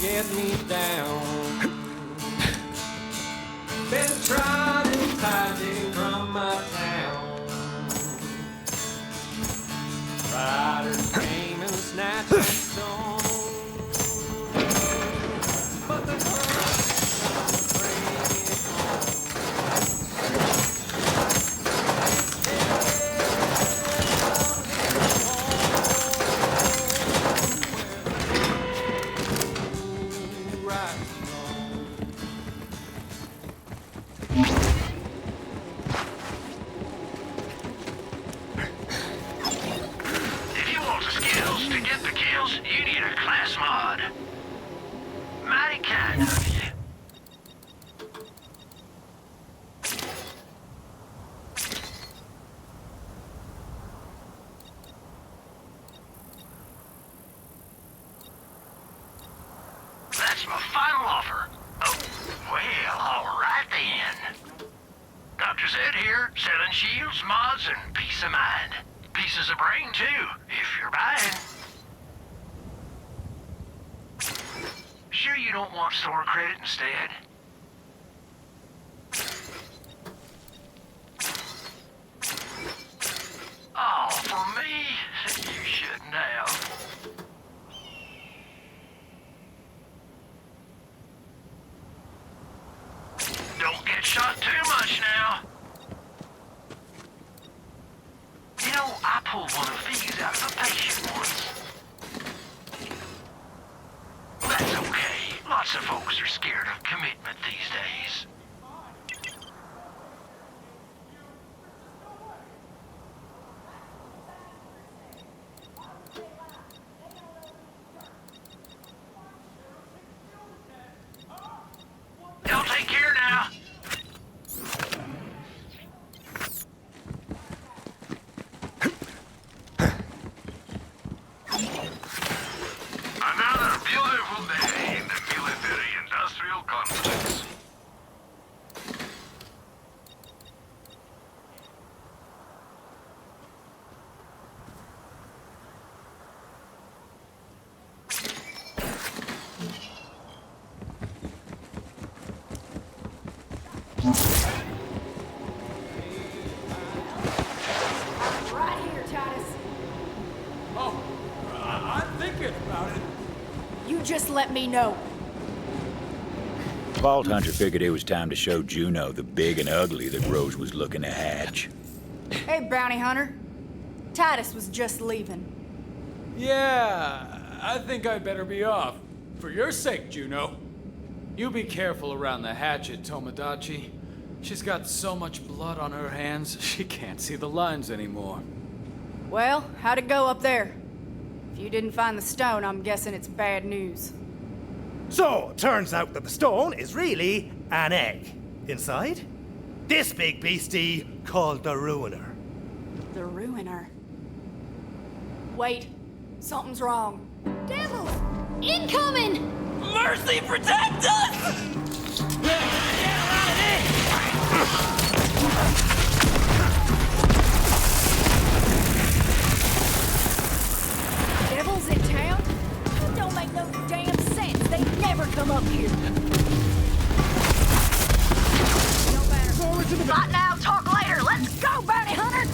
get me down. Been trying and hiding from my town. Riders came and snatched my stone. But the you need a class mod. Mighty kind of you. That's my final offer. Oh, well, all right then. Dr. Zed here, selling shields, mods, and peace of mind. Pieces of brain, too, if you're buying. Sure you don't want store credit instead? Oh, for me? You shouldn't have. Don't get shot too much now. You know, I pulled one of these out of a patient once. That's okay. Lots of folks are scared of commitment these days. Y'all take care now. Another beautiful day in the military-industrial complex. Right here, Titus. Oh, I'm thinking about it. You just let me know. Vault Hunter figured it was time to show Juno the big and ugly that Rose was looking to hatch. Hey, bounty hunter. Titus was just leaving. Yeah, I think I better be off. For your sake, Juno. You be careful around the hatchet, Tomodachi. She's got so much blood on her hands, she can't see the lines anymore. Well, how'd it go up there? If you didn't find the stone, I'm guessing it's bad news. So, turns out that the stone is really an egg. Inside, this big beastie called the Ruiner. The Ruiner. Wait, something's wrong. Devils! Incoming! Mercy, protect us! Devils in town? That don't make no damn sense. They never come up here. No matter. Not now, talk later. Let's go, bounty hunter!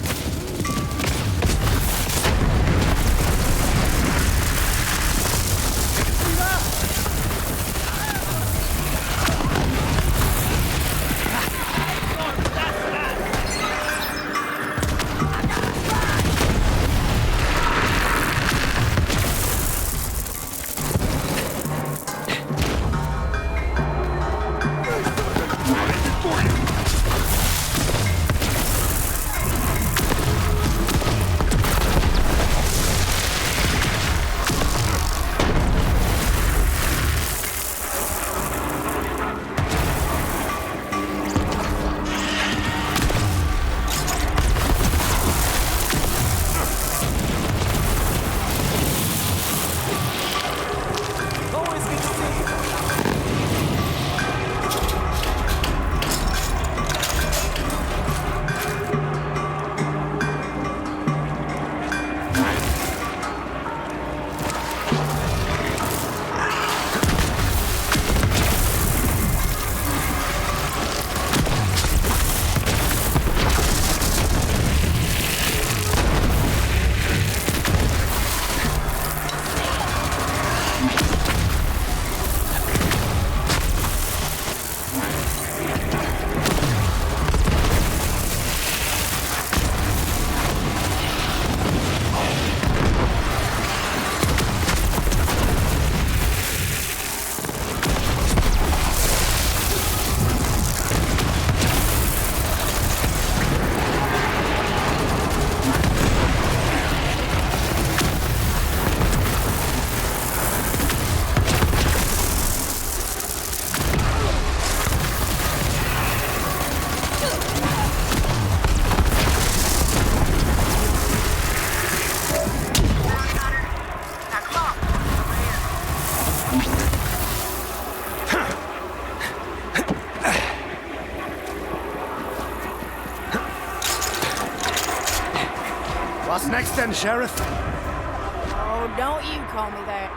What's next then, Sheriff? Oh, don't you call me that.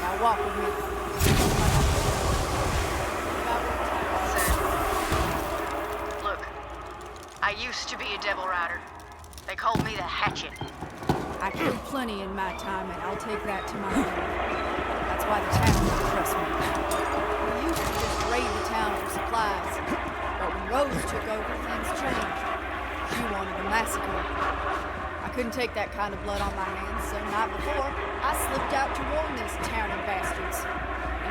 Now walk with me. Look, I used to be a devil rider. They called me the Hatchet. I killed plenty in my time, and I'll take that to my grave. That's why the town don't trust me. We used to just raid the town for supplies. But when Rose took over, things changed. She wanted a massacre. I couldn't take that kind of blood on my hands, so night before, I slipped out to warn these towny bastards.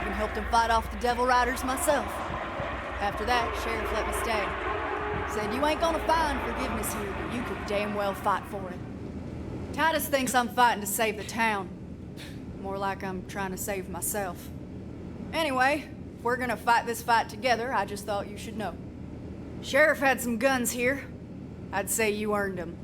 Even helped them fight off the devil riders myself. After that, Sheriff let me stay. Said, you ain't gonna find forgiveness here, but you could damn well fight for it. Titus thinks I'm fighting to save the town. More like I'm trying to save myself. Anyway, if we're gonna fight this fight together, I just thought you should know. Sheriff had some guns here. I'd say you earned them.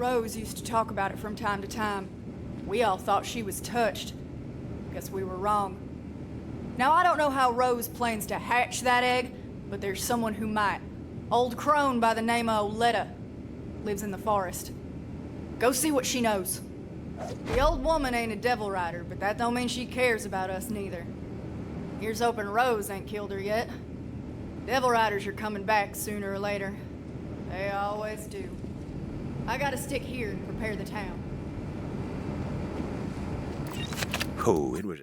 Rose used to talk about it from time to time. We all thought she was touched. Guess we were wrong. Now, I don't know how Rose plans to hatch that egg, but there's someone who might. Old crone by the name of Oletta. Lives in the forest. Go see what she knows. The old woman ain't a devil rider, but that don't mean she cares about us neither. Here's hoping Rose ain't killed her yet. Devil riders are coming back sooner or later. They always do. I gotta stick here and prepare the town. Oh, it was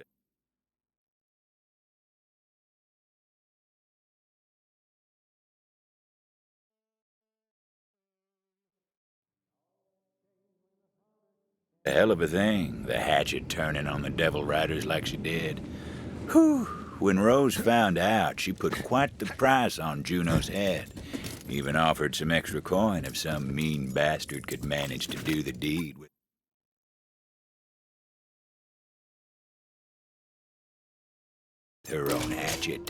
a hell of a thing, the hatchet turning on the Devil Riders like she did. Whew. When Rose found out, she put quite the price on Juno's head. Even offered some extra coin if some mean bastard could manage to do the deed with her own hatchet.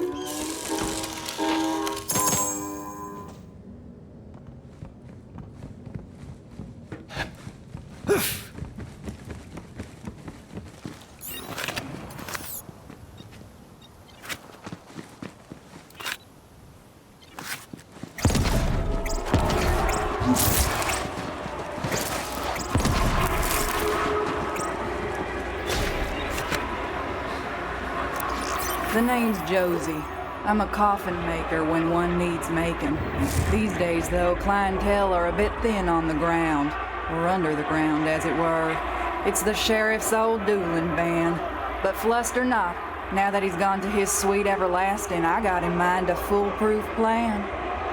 The name's Josie. I'm a coffin maker when one needs making. These days, though, clientele are a bit thin on the ground, or under the ground, as it were. It's the sheriff's old dueling band. But fluster not, now that he's gone to his sweet everlasting, I got in mind a foolproof plan.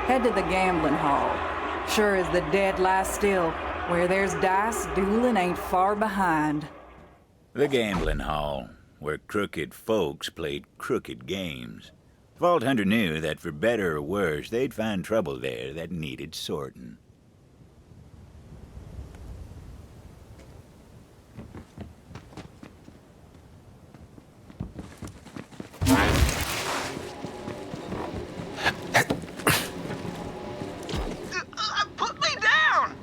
Head to the gambling hall. Sure as the dead lie still, where there's dice, dueling ain't far behind. The gambling hall, where crooked folks played crooked games. Vault Hunter knew that for better or worse, they'd find trouble there that needed sorting. Put me down!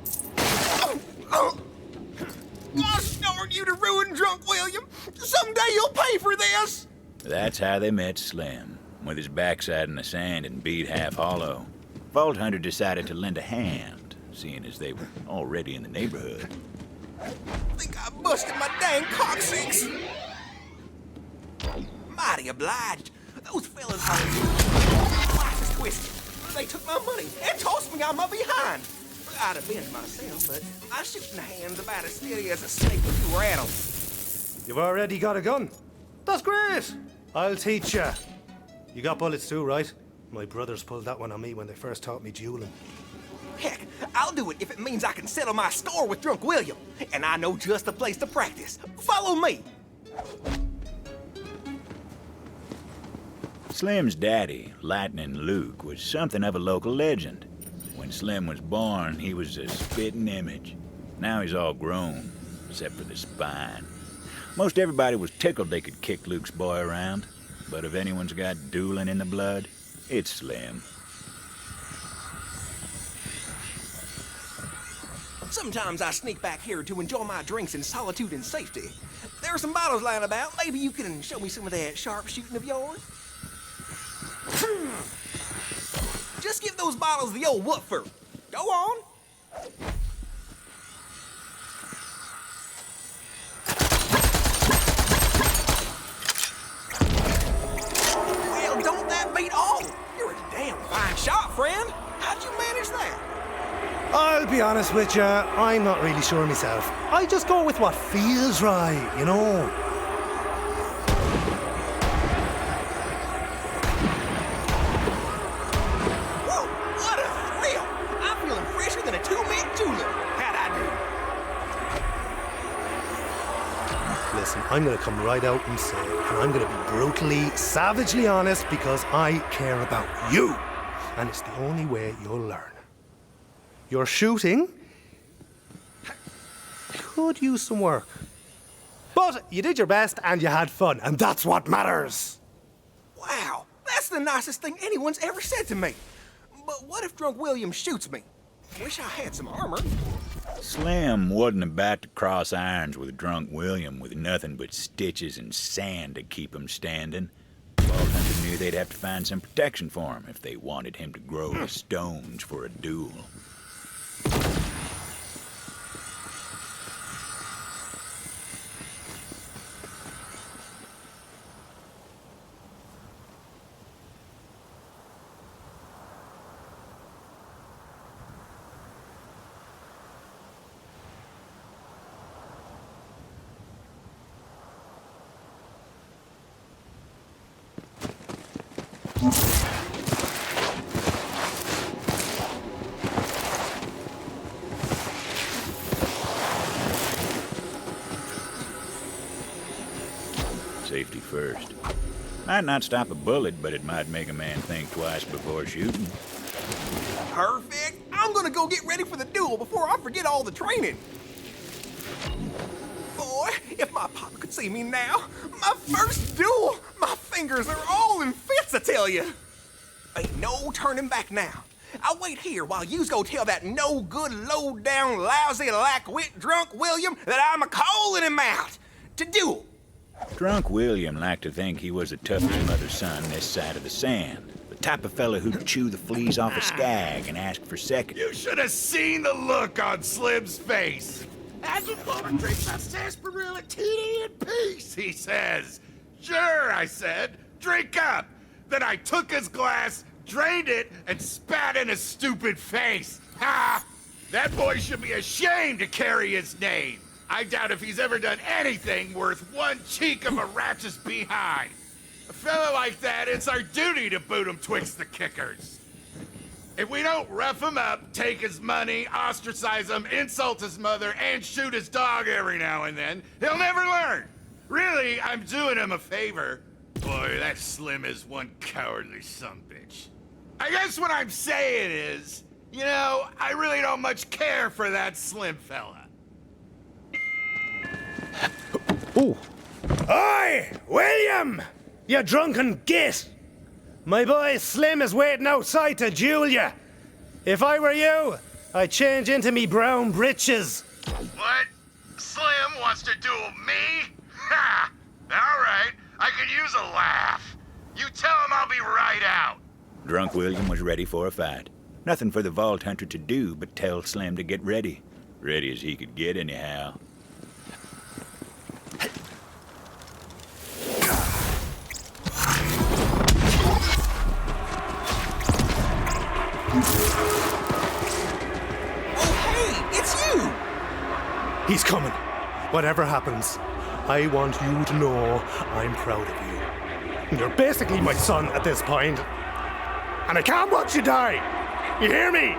I'll snort you to ruin Drunk William! Someday you'll pay for this! That's how they met Slim, with his backside in the sand and beat half hollow. Vault Hunter decided to lend a hand, seeing as they were already in the neighborhood. Think I busted my dang coccyx! Mighty obliged. Those fellas are... Life is twisted. They took my money and tossed me on my behind. I'd avenge myself, but my shooting hand's about as steady as a snake with two rattles. You've already got a gun? That's great! I'll teach you. You got bullets too, right? My brothers pulled that one on me when they first taught me dueling. Heck, I'll do it if it means I can settle my score with Drunk William. And I know just the place to practice. Follow me. Slim's daddy, Lightning Luke, was something of a local legend. When Slim was born, he was a spitting image. Now he's all grown, except for the spine. Most everybody was tickled they could kick Luke's boy around. But if anyone's got dueling in the blood, it's Slim. Sometimes I sneak back here to enjoy my drinks in solitude and safety. There are some bottles lying about. Maybe you can show me some of that sharp shooting of yours? Just give those bottles the old woofer. Go on. Well, don't that beat all? You're a damn fine shot, friend. How'd you manage that? I'll be honest with you, I'm not really sure myself. I just go with what feels right, you know? Whoa, what a thrill! I'm feeling fresher than a two-mint julep. How'd I do? Listen, I'm gonna come right out and say, and I'm gonna be brutally, savagely honest because I care about you. And it's the only way you'll learn. Your shooting could use some work. But you did your best and you had fun, and that's what matters. Wow, that's the nicest thing anyone's ever said to me. But what if Drunk William shoots me? Wish I had some armor. Slim wasn't about to cross irons with drunk William with nothing but stitches and sand to keep him standing. Vault Hunter knew they'd have to find some protection for him if they wanted him to grow the stones for a duel. Safety first. Might not stop a bullet, but it might make a man think twice before shooting. Perfect. I'm gonna go get ready for the duel before I forget all the training. Boy, if my papa could see me now, my first duel, my fingers are all in fits, I tell you. Ain't no turning back now. I'll wait here while yous go tell that no-good, low-down, lousy, lack-wit drunk William that I'm a-calling him out to duel. Drunk William liked to think he was the toughest mother's son this side of the sand. The type of fella who'd chew the fleas off a skag and ask for seconds. You should have seen the look on Slim's face. I just want to drink my sarsaparilla tea in peace, he says. Sure, I said. Drink up. Then I took his glass, drained it, and spat in his stupid face. Ha! That boy should be ashamed to carry his name. I doubt if he's ever done anything worth one cheek of a rat's behind. A fella like that, it's our duty to boot him twixt the kickers. If we don't rough him up, take his money, ostracize him, insult his mother, and shoot his dog every now and then, he'll never learn. Really, I'm doing him a favor. Boy, that Slim is one cowardly sumbitch. I guess what I'm saying is, you know, I really don't much care for that Slim fella. Ooh. Oi, William! You drunken git! My boy Slim is waiting outside to duel ya. If I were you, I'd change into me brown britches. What? Slim wants to duel me? Ha! All right, I could use a laugh. You tell him I'll be right out. Drunk William was ready for a fight. Nothing for the Vault Hunter to do but tell Slim to get ready. Ready as he could get, anyhow. Oh, hey, it's you! He's coming. Whatever happens, I want you to know I'm proud of you. You're basically my son at this point, and I can't watch you die. You hear me?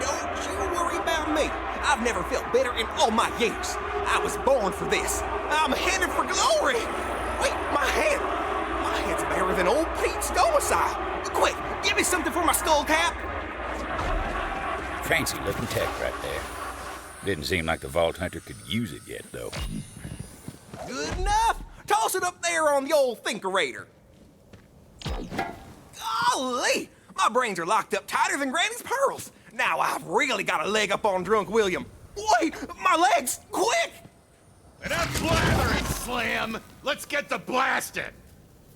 Don't you worry about me. I've never felt better in all my years. I was born for this. I'm headed for glory. Wait, my hand. My hand's better than old Pete's domicile. Quick, give me something for my skull cap. Fancy looking tech right there. Didn't seem like the Vault Hunter could use it yet, though. Good enough. Toss it up there on the old thinkerator. Golly, my brains are locked up tighter than Granny's pearls. Now I've really got a leg up on drunk William. Wait, my legs, quick! Enough blathering, Slim. Let's get to blasting.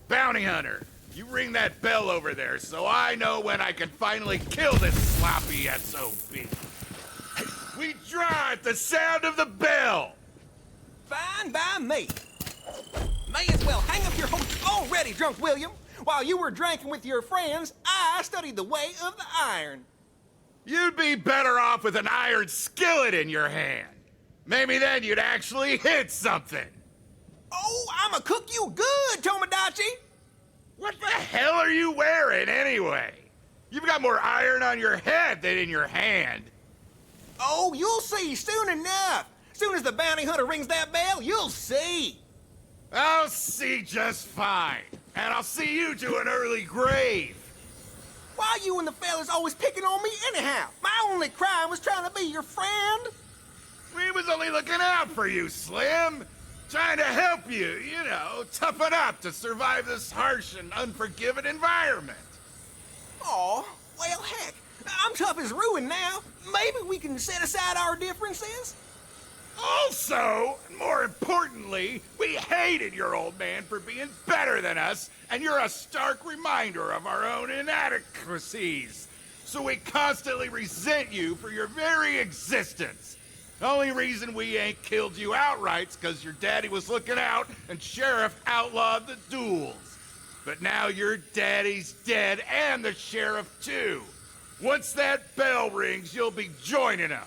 Bounty Hunter, you ring that bell over there so I know when I can finally kill this sloppy SOB. We draw at the sound of the bell. Fine by me. May as well hang up your hose already, drunk William. While you were drinking with your friends, I studied the way of the iron. You'd be better off with an iron skillet in your hand. Maybe then you'd actually hit something. Oh, I'ma cook you good, Tomodachi. What the hell are you wearing anyway? You've got more iron on your head than in your hand. Oh, you'll see soon enough. Soon as the bounty hunter rings that bell, you'll see. I'll see just fine. And I'll see you to an early grave. Why you and the fellas always picking on me anyhow? My only crime was trying to be your friend. We was only looking out for you, Slim. Trying to help you, you know, toughen up to survive this harsh and unforgiving environment. Aw, well, heck, I'm tough as ruin now. maybe we can set aside our differences? Also, and more importantly, we hated your old man for being better than us, and you're a stark reminder of our own inadequacies. So we constantly resent you for your very existence. The only reason we ain't killed you outright's because your daddy was looking out and Sheriff outlawed the duels. But now your daddy's dead and the Sheriff too. Once that bell rings, you'll be joining him.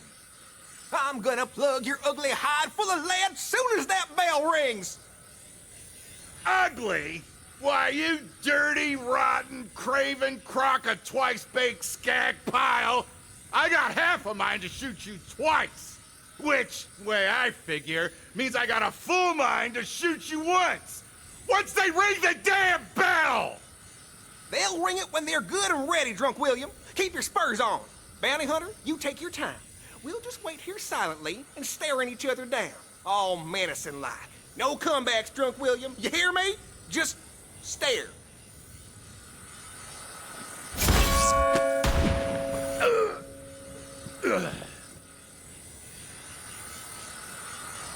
I'm gonna plug your ugly hide full of lead soon as that bell rings. Ugly? Why, you dirty, rotten, craven, crock of twice-baked skag pile. I got half of mine to shoot you twice. Which, way I figure, means I got a full mind to shoot you once. Once they ring the damn bell! They'll ring it when they're good and ready, Drunk William. Keep your spurs on. Bounty Hunter, you take your time. We'll just wait here silently and staring each other down, all menacing-like. No comebacks, Drunk William. You hear me? Just stare.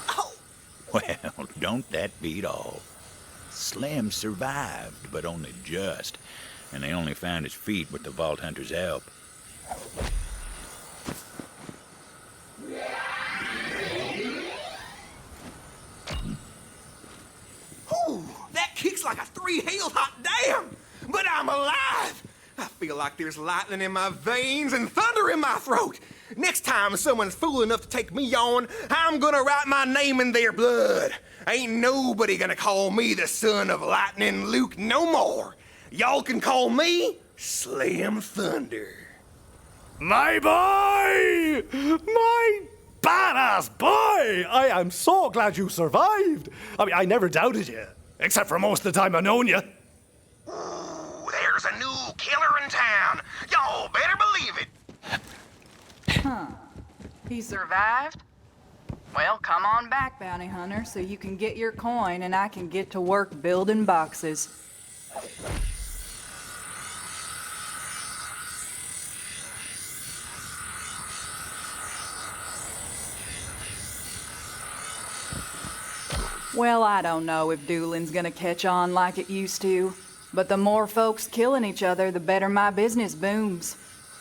Oh. Well, don't that beat all? Slim survived, but only just, and they only found his feet with the Vault Hunter's help. Ooh, that kicks like a 3-hail-hot dam! But I'm alive! I feel like there's lightning in my veins and thunder in my throat. Next time someone's fool enough to take me on, I'm gonna write my name in their blood. Ain't nobody gonna call me the son of Lightning Luke no more. Y'all can call me Slim Thunder. My boy! My badass boy! I am so glad you survived. I mean, I never doubted you. Except for most of the time I've known you. Ooh, there's a new killer in town. Y'all better believe it. He survived? Well, come on back, Bounty Hunter, so you can get your coin and I can get to work building boxes. Well, I don't know if dueling's gonna catch on like it used to, but the more folks killing each other, the better my business booms.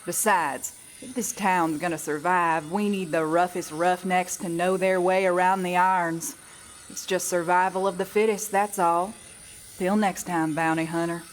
Besides, if this town's gonna survive, we need the roughest roughnecks to know their way around the irons. It's just survival of the fittest, that's all. Till next time, Bounty Hunter.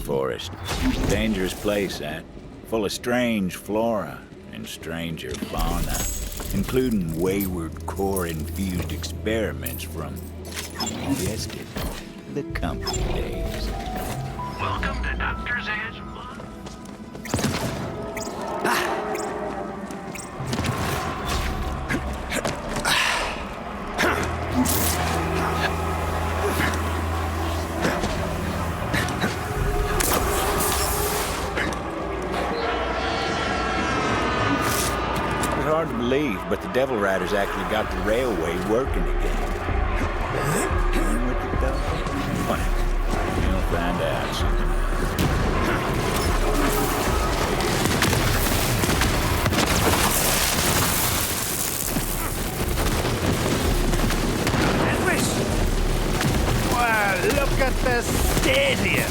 forest. Dangerous place, that. Full of strange flora and stranger fauna, including wayward core-infused experiments from, you guessed it, the company days. Welcome to Doctor's Edge Blood. It's hard to believe, but the Devil Riders actually got the railway working again. And with it though? Funny. You'll find out soon. Wow, look at the state here.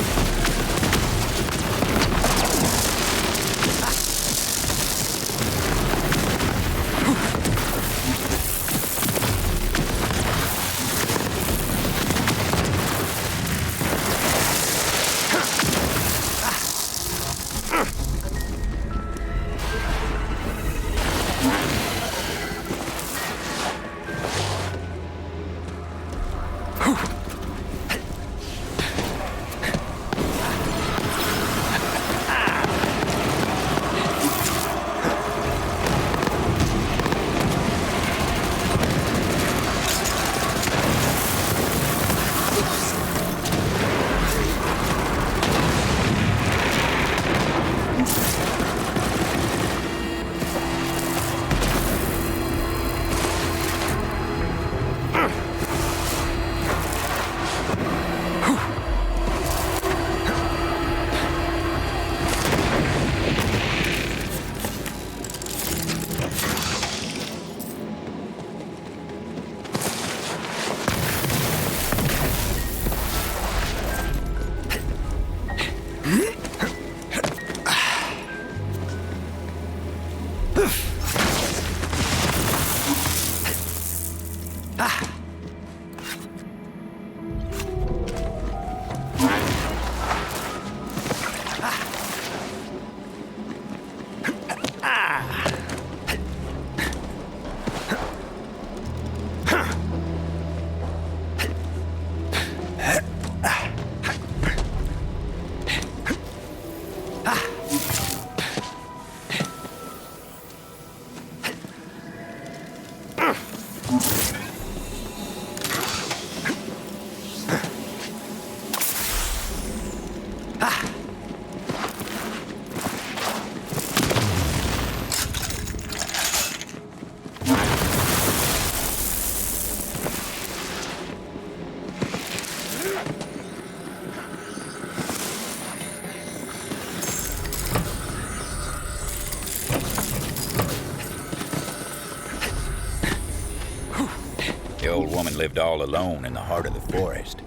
The old woman lived all alone in the heart of the forest.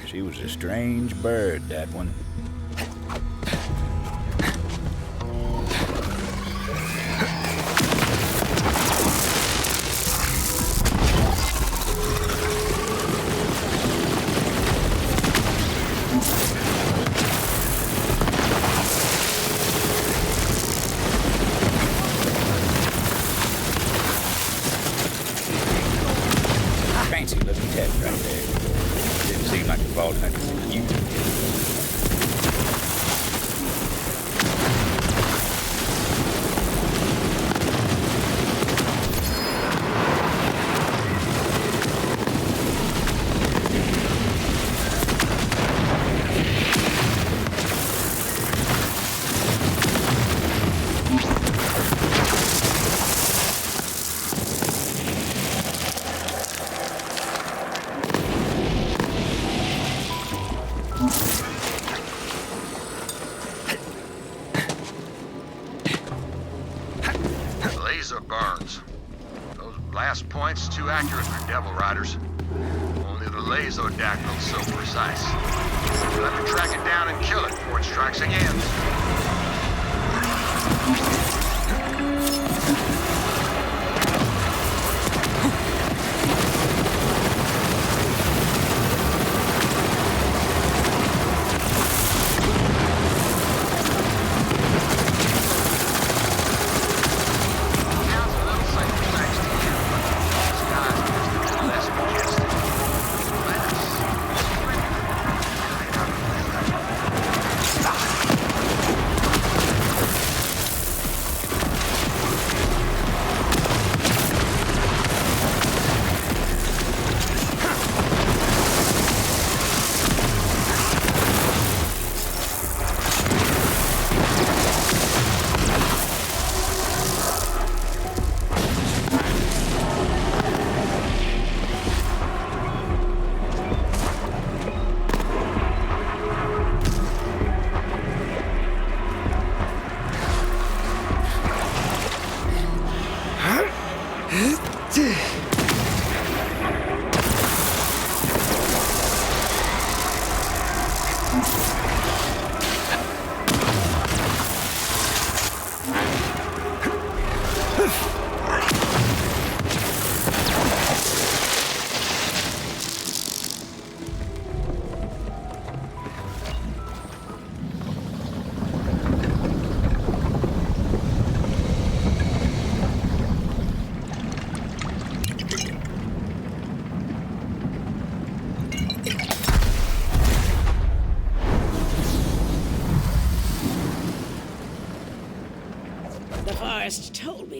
She was a strange bird, that one. Fancy looking test right there. Didn't seem like the vault hunter could use it. Laser burns. Those blast points too accurate for Devil Riders. Only the Lasodactyl's so precise. We'll have to track it down and kill it before it strikes again.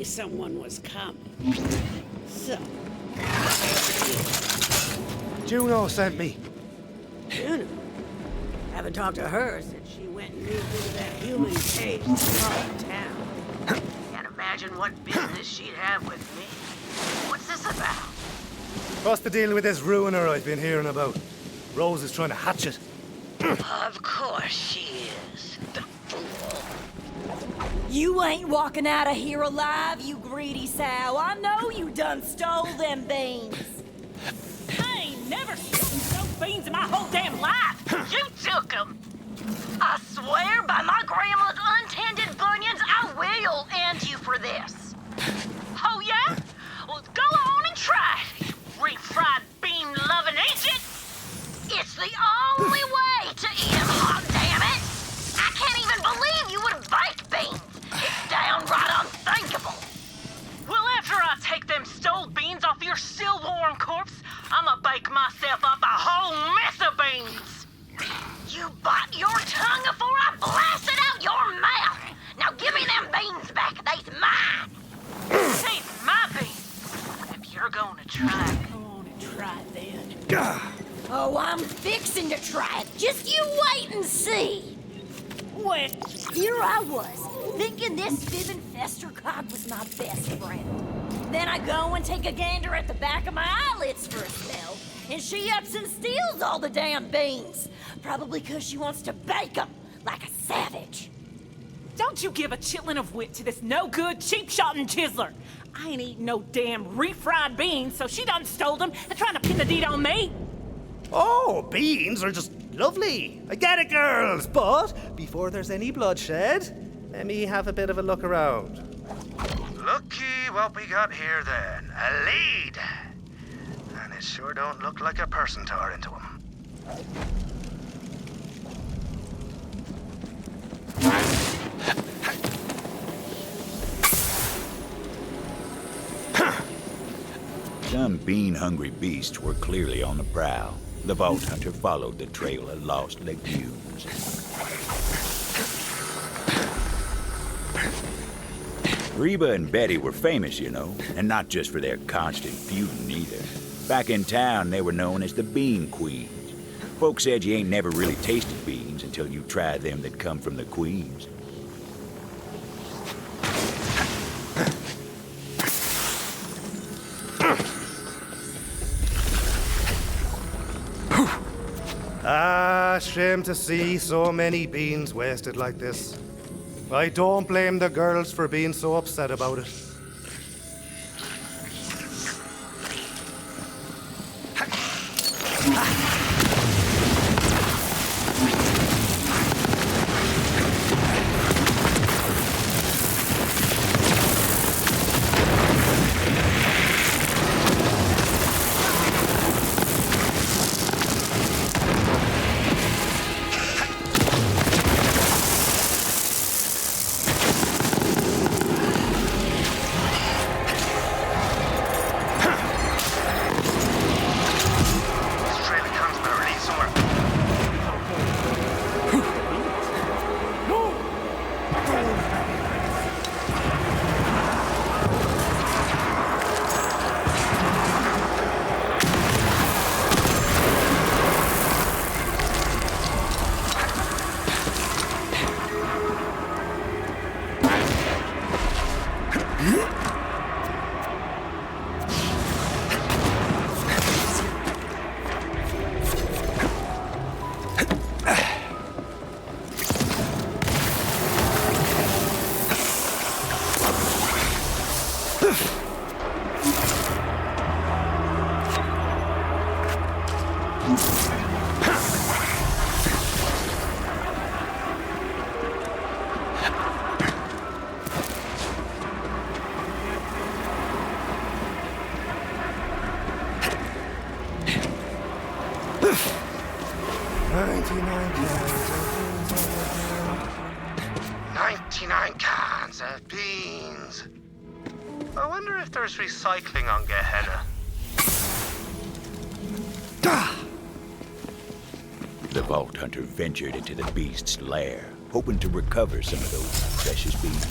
someone was coming. So, Juno sent me. Juno? Haven't talked to her since she went and moved into that human cage across town. Can't imagine what business she'd have with me. What's this about? What's the deal with this ruiner I've been hearing about? Rose is trying to hatch it. Of course she is. The fool. You ain't walking out of here alive, you greedy sow. I know you done stole them beans. I ain't never stolen beans in my whole damn life. You took them. I swear by my grandma's untended bunions, I will end you for this. Oh, yeah? Well, go on and try it, you refried bean-loving ancient. It's the only way to eat them hot, damn it. I can't even believe you would bake beans. It's downright unthinkable. Well, after I take them stole beans off your still warm corpse, I'ma bake myself up a whole mess of beans. You bite your tongue before I blast it out your mouth. Now give me them beans back. They's mine. They's my beans. If you're going to try it, Go on and try it then. Oh, I'm fixing to try it. Just you wait and see. Well, here I was, thinking this fibbing Festercock was my best friend. Then I go and take a gander at the back of my eyelids for a spell, and she ups and steals all the damn beans. Probably because she wants to bake them like a savage. Don't you give a chitlin of wit to this no-good, cheap-shotting chiseler. I ain't eating no damn refried beans, so she done stole them and trying to pin the deed on me. Oh, beans are just lovely. I get it, girls. But before there's any bloodshed, let me have a bit of a look around. Looky what we got here then. A lead. And it sure don't look like a person tore into him. Some bean-hungry beasts were clearly on the prowl. The Vault Hunter followed the trail of lost legumes. Reba and Betty were famous, you know, and not just for their constant feuding either. Back in town, they were known as the Bean Queens. Folks said you ain't never really tasted beans until you try them that come from the Queens. Ah, shame to see so many beans wasted like this. I don't blame the girls for being so upset about it. Recycling on Gehenna. The Vault Hunter ventured into the beast's lair, hoping to recover some of those precious beans.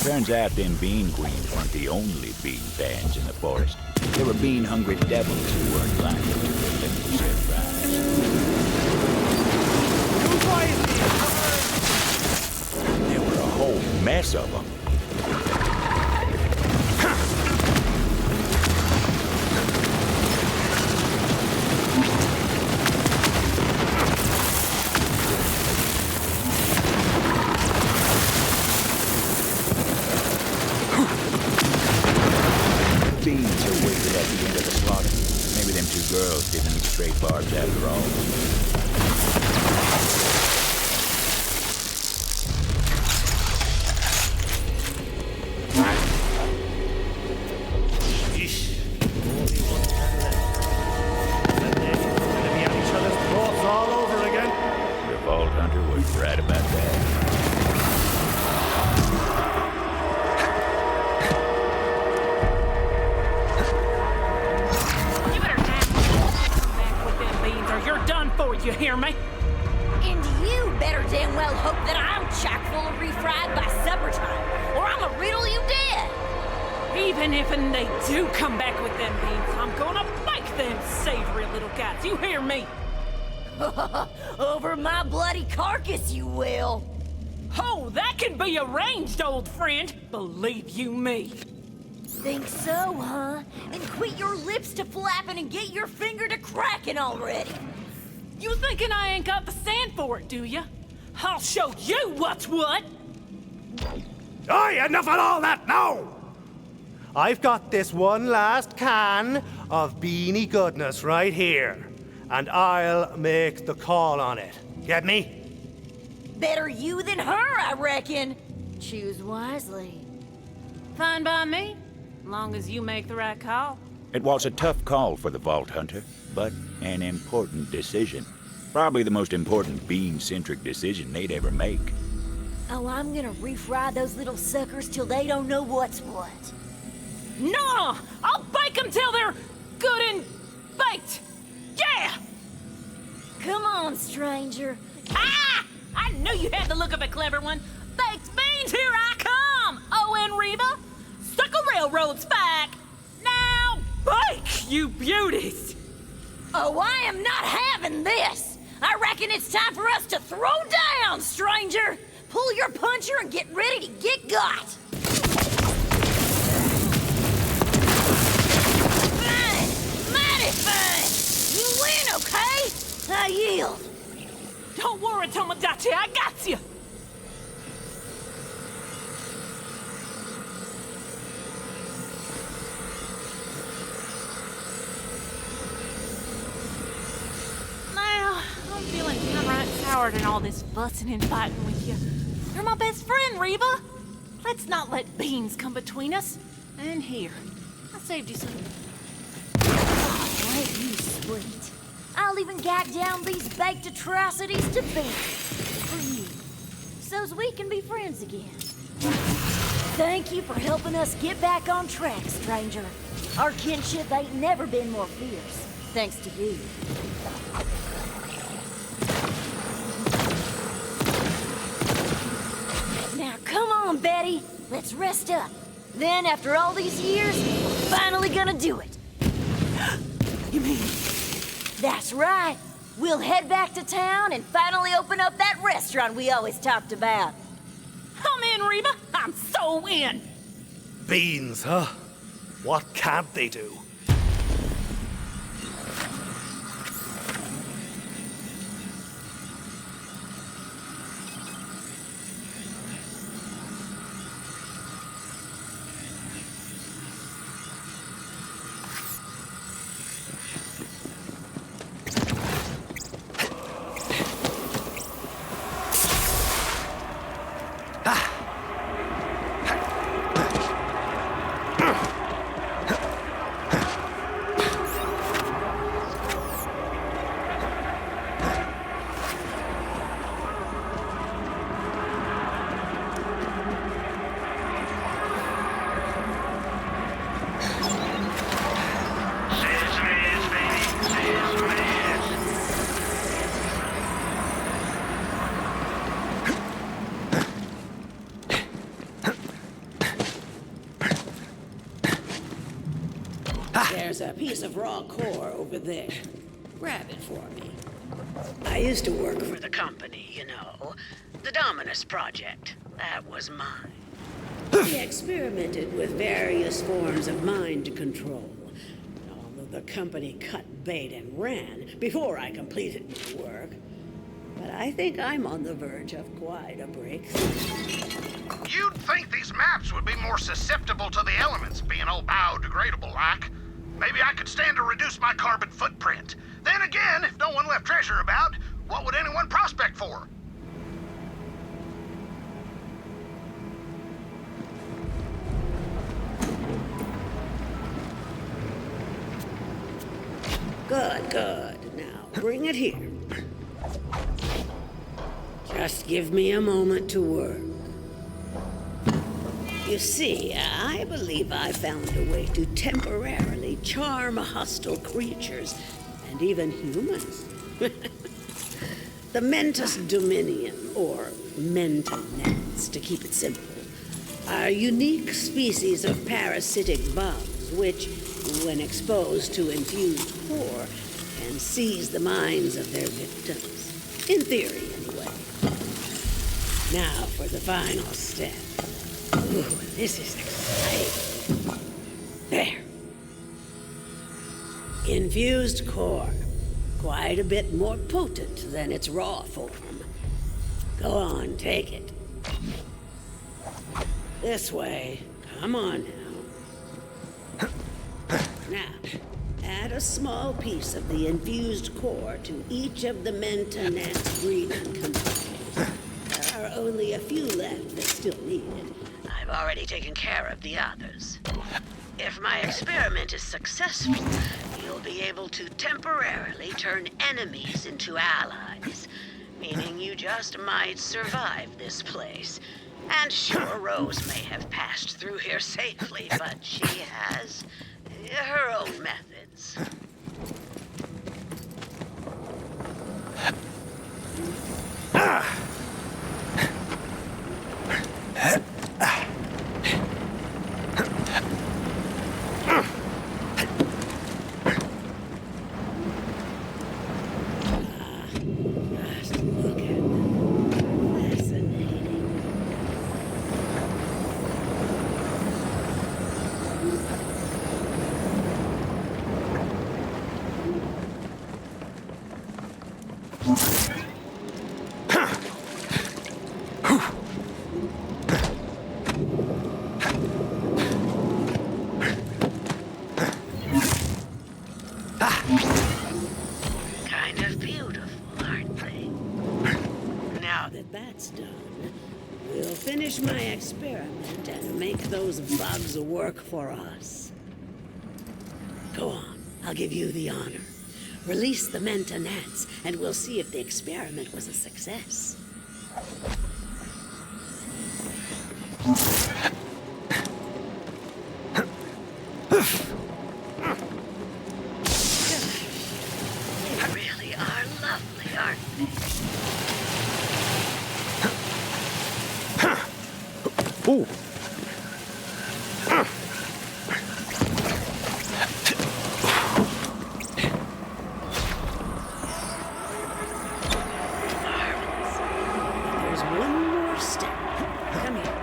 Turns out them bean queens weren't the only bean fans in the forest. There were bean-hungry devils who weren't lying to themselves rise. There were a whole mess of them. Beans are waited at the end of the slaughter. Maybe them two girls didn't eat straight barbs after all. Yeesh. Only one can left. And then we're gonna be at each other's throats all over again. The Vault Hunter was right about that. You better come back with them beans or you're done for, you hear me? And you better damn well hope that I'm chock full of refried by supper time, or I'ma riddle you dead. Even if and they do come back with them beans, I'm gonna bake them savory little guys, you hear me? Over my bloody carcass, you will. Oh, that can be arranged, old friend. Believe you me. Think so, huh? Then quit your lips to flapping and get your finger to cracking already. You thinking I ain't got the sand for it, do ya? I'll show you what's what. Aye, enough of all that now! I've got this one last can of beanie goodness right here, and I'll make the call on it. Get me? Better you than her, I reckon. Choose wisely. Fine by me, long as you make the right call. It was a tough call for the Vault Hunter, but an important decision. Probably the most important bean-centric decision they'd ever make. Oh, I'm gonna refry those little suckers till they don't know what's what. No! I'll bake them till they're good and baked! Yeah! Come on, stranger. Ah! I knew you had the look of a clever one. Baked beans, here I come! Owen Reba! Stuck a railroad spike! Now bake, you beauties! Oh, I am not having this! I reckon it's time for us to throw down, stranger! Pull your puncher and get ready to get got! Fine! Mighty fine! You win, okay? I yield. Don't worry, Tomodachi, I got you! Now, I'm feeling downright soured in all this fussing and fighting with you. You're my best friend, Reba. Let's not let beans come between us. And here, I saved you some. Oh, ain't you sweet. I'll even gag down these baked atrocities to beans for you, so's we can be friends again. Thank you for helping us get back on track, stranger. Our kinship ain't never been more fierce, thanks to you. Now come on, Betty. Let's rest up. Then, after all these years, we're finally gonna do it. You mean? That's right. We'll head back to town and finally open up that restaurant we always talked about. I'm in, Reba. I'm so in. Beans, huh? What can't they do? There's a piece of raw core over there. Grab it for me. I used to work for the company, you know. The Dominus Project. That was mine. We experimented with various forms of mind control. Although the company cut bait and ran before I completed my work. But I think I'm on the verge of quite a breakthrough. You'd think these maps would be more susceptible to the elements, being all biodegradable like. Maybe I could stand to reduce my carbon footprint. Then again, if no one left treasure about, what would anyone prospect for? Good, good. Now, bring it here. Just give me a moment to work. You see, I believe I found a way to temporarily charm hostile creatures, and even humans. The Mentis Dominion, or Mentinets, to keep it simple, are unique species of parasitic bugs which, when exposed to infused core, can seize the minds of their victims. In theory, anyway. Now for the final step. Ooh, this is exciting. There. Infused core. Quite a bit more potent than its raw form. Go on, take it. This way. Come on now. Now, add a small piece of the infused core to each of the Mentinet's breeding containers. There are only a few left that still need it. I've already taken care of the others. If my experiment is successful, you'll be able to temporarily turn enemies into allies, meaning you just might survive this place. And sure, Rose may have passed through here safely, but she has her own methods. Just look at them. Fascinating. Kind of beautiful, aren't they? Now that that's done, we'll finish my experiment and make those bugs work for us. Go on, I'll give you the honor. Release the Mentinets, and we'll see if the experiment was a success. They really are lovely, aren't they? Ooh. Marvelous. There's one more step. Come here.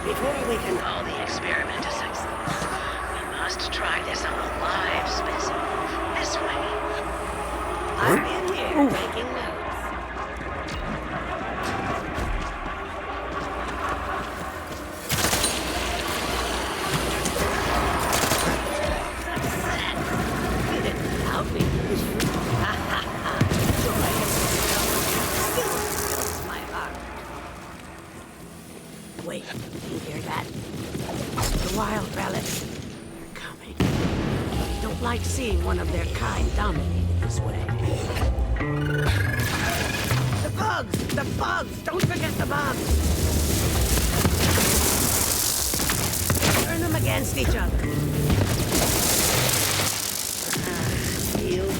Before we can call the experiment a success, we must try this on a live specimen. This way. I'm in here taking notes. You didn't help me. Ha ha ha. Joy still fills my heart. Wait, you hear that? The wild relics. They're coming. They don't like seeing one of their kind dominated this way. The bugs! The bugs! Don't forget the bugs! Turn them against each other. Feel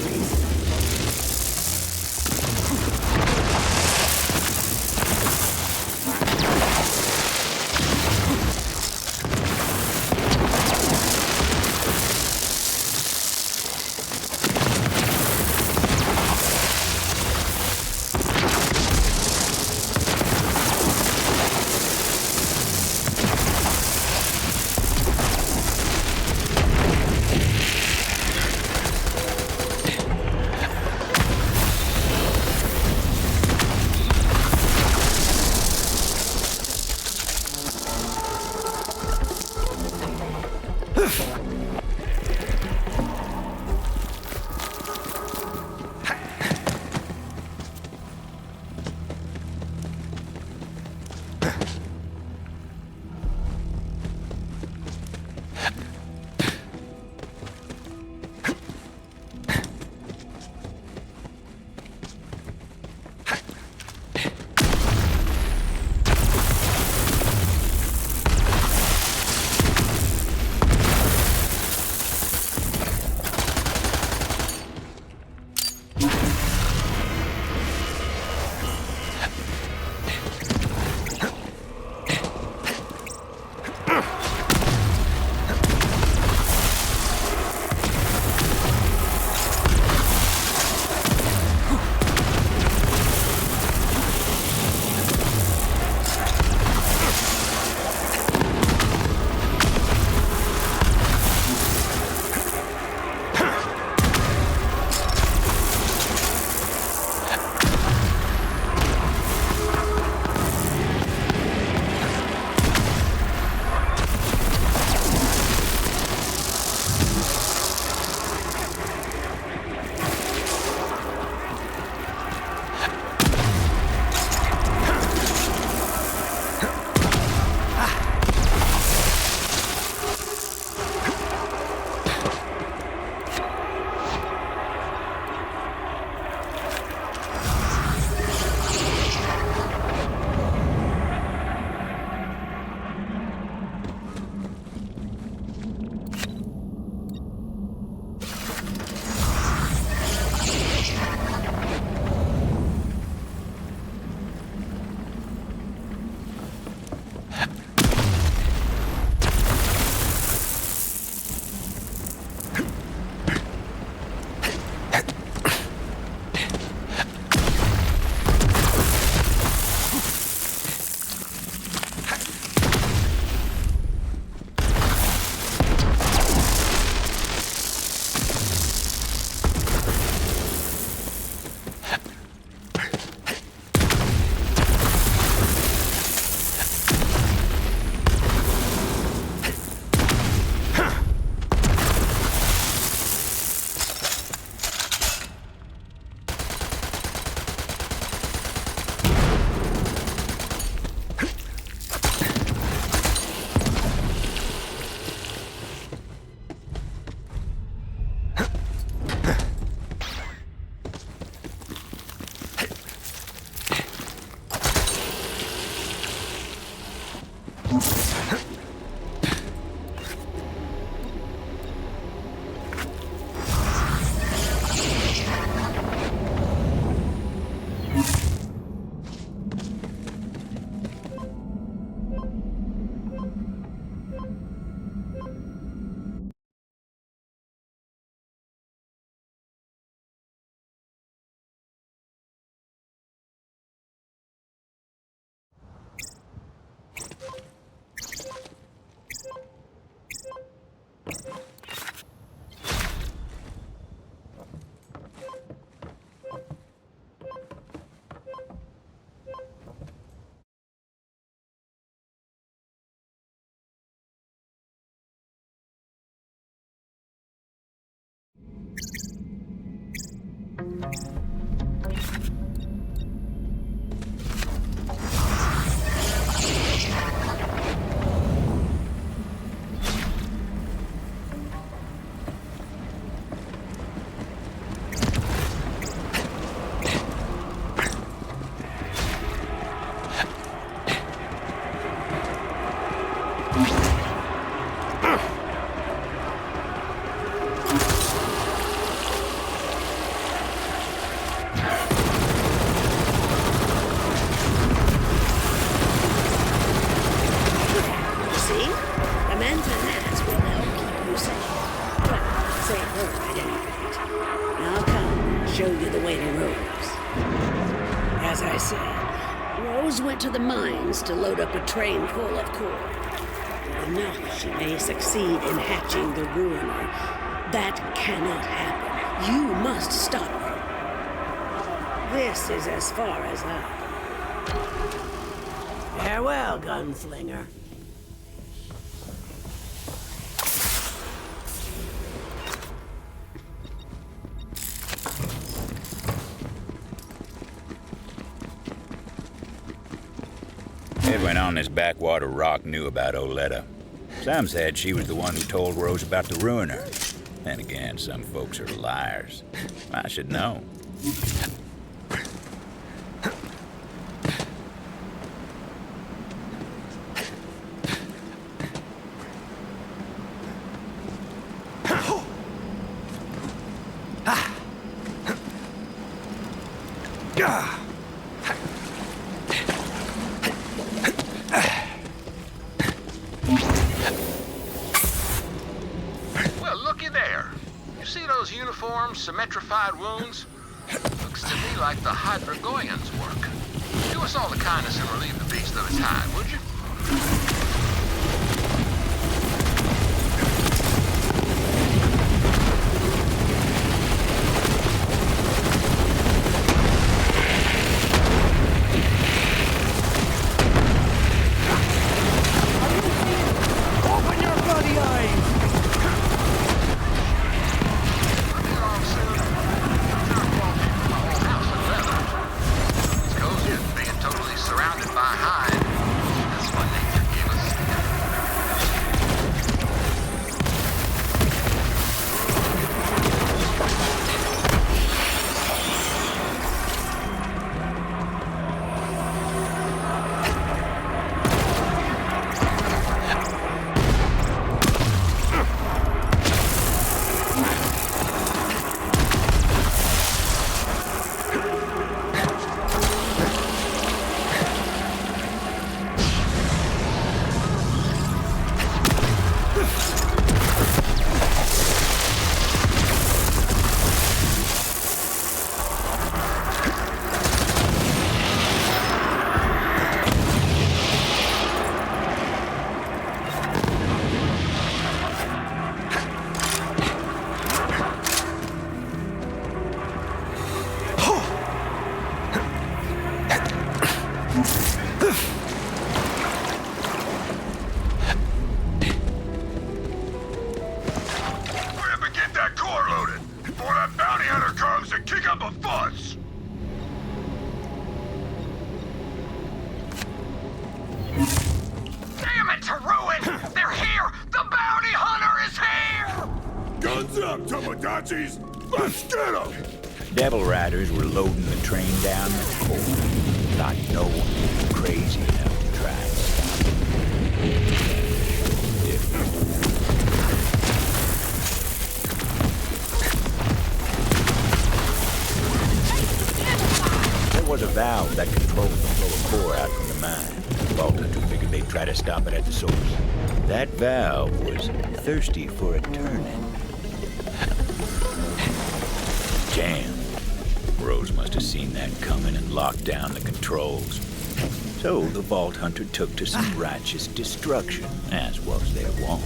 Show you the way to Rose. As I said, Rose went to the mines to load up a train full of corn. With enough, she may succeed in hatching the ruiner. That cannot happen. You must stop her. This is as far as I go. Farewell, gunslinger. Everyone on this backwater rock knew about Oletta. Some said she was the one who told Rose about the ruiner. Then again, some folks are liars. I should know. Symmetrified wounds? Looks to me like the Hydragoyans work. Do us all the kindness and relieve the beast of its hide, would you? Open your bloody eyes! Surrounded by hide. That's what nature gave us. Let's get 'em! Devil Riders were loading the train down with coal. Thought no one was crazy enough to try and stop it. There was a valve that controlled the flow of core out from the mine. Vault Hunter figured they'd try to stop it at the source. That valve was thirsty for a turning. Jammed. Rose must have seen that coming and locked down the controls. So the Vault Hunter took to some righteous destruction, as was their wont.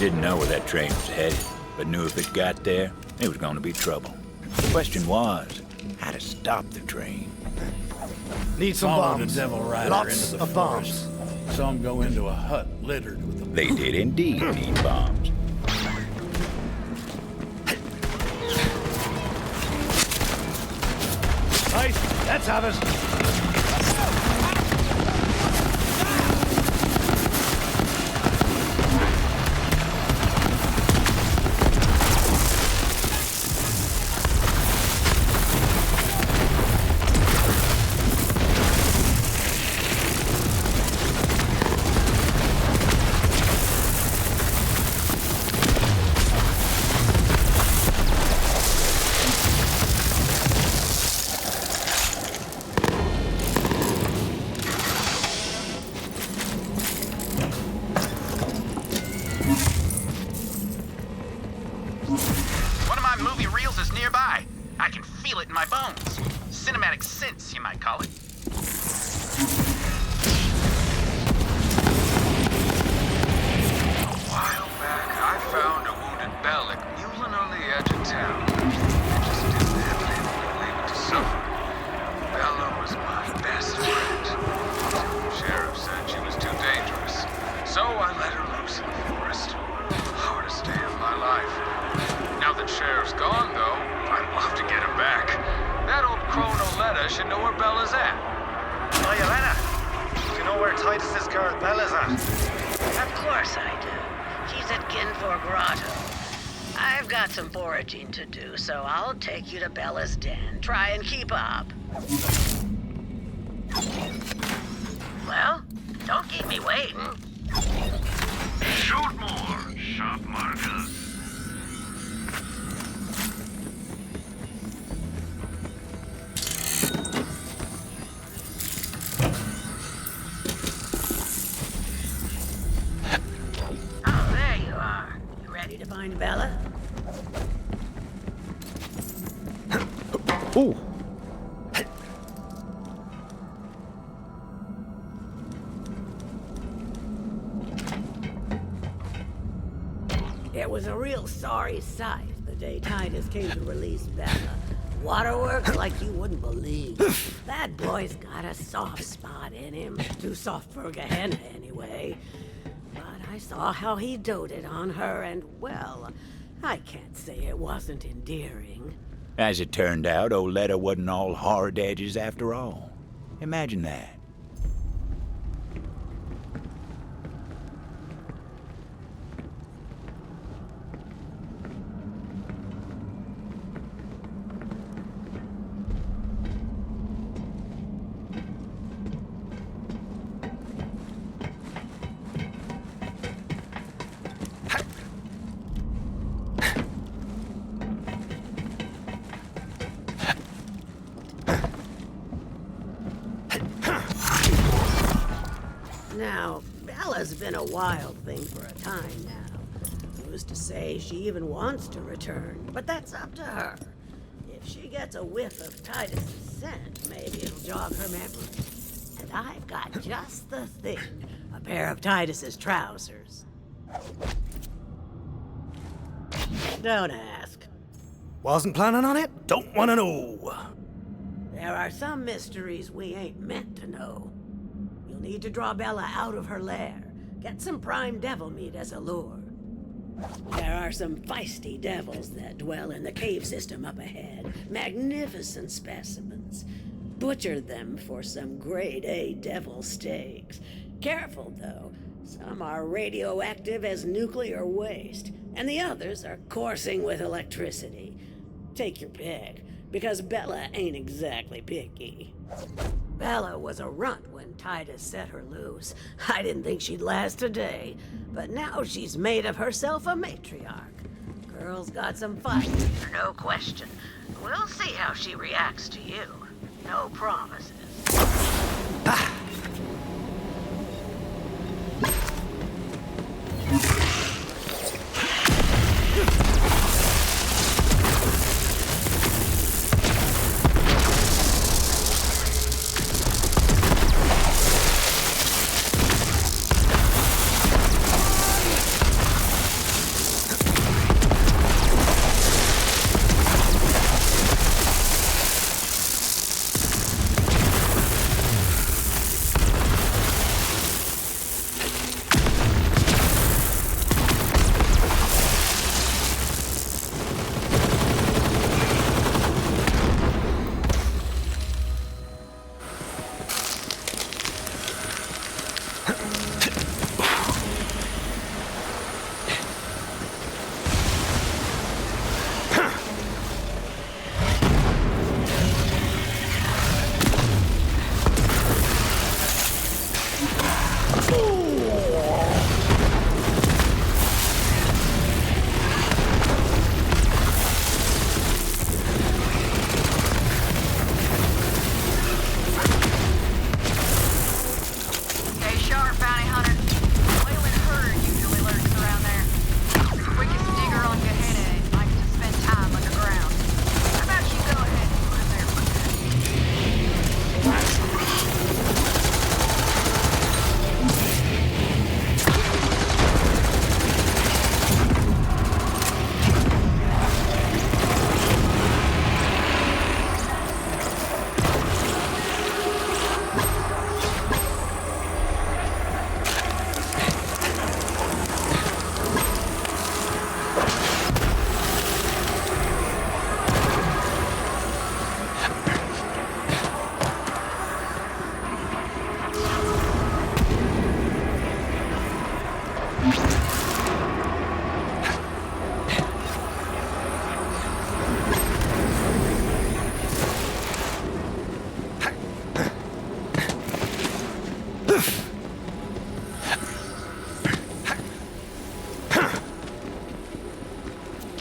didn't know where that train was headed, but knew if it got there, it was going to be trouble. The question was, how to stop the train. Need some Follow bombs. the devil rider Lots into the of forest. bombs. Some go into a hut littered with them. They did indeed need bombs. Right, let's have it. One of my movie reels is nearby. I can feel it in my bones. Cinematic sense, you might call it. A while back, I found a wounded Bellic mulling on the edge of town. I just didn't have anything to leave it to suffer. Bella was my best friend. The sheriff said she was too dangerous, so I let her loose in the forest. Hardest day of my life. Now that Sheriff's gone, though, I'd love to get him back. That old crone Oletta should know where Bella's at. Oh, Yelena, do you know where Titus's girl Bella's at? Of course I do. She's at Ginfor Grotto. I've got some foraging to do, so I'll take you to Bella's den. Try and keep up. Well, don't keep me waiting. Shoot more, sharp markers. Oh, there you are. You ready to find Bella? Ooh. It was a real sorry sight the day Titus came to release Bella. Waterworks like you wouldn't believe. That boy's got a soft spot in him. Too soft for Gehenna, anyway. But I saw how he doted on her, and, well, I can't say it wasn't endearing. As it turned out, Oletta wasn't all hard edges after all. Imagine that. Now, Bella's been a wild thing for a time now. Who's to say she even wants to return? But that's up to her. If she gets a whiff of Titus's scent, maybe it'll jog her memory. And I've got just the thing. A pair of Titus's trousers. Don't ask. Wasn't planning on it? Don't want to know. There are some mysteries we ain't meant to know. You'll need to draw Bella out of her lair. Get some prime devil meat as a lure. There are some feisty devils that dwell in the cave system up ahead. Magnificent specimens. Butcher them for some grade A devil steaks. Careful, though. Some are radioactive as nuclear waste, and the others are coursing with electricity. Take your pick, because Bella ain't exactly picky. Bella was a runt when Titus set her loose. I didn't think she'd last a day, but now she's made of herself a matriarch. Girl's got some fight, no question. We'll see how she reacts to you. No promises.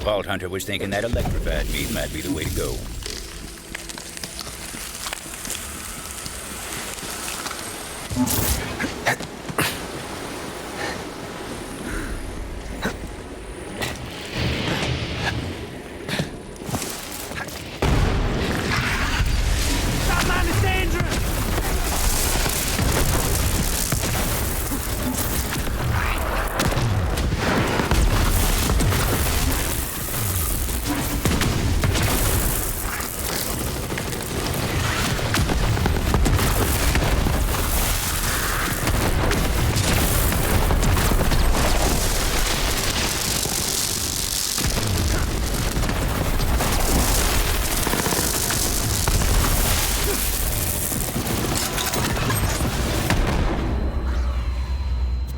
Vault Hunter was thinking that electrified meat might be the way to go. That man is dangerous!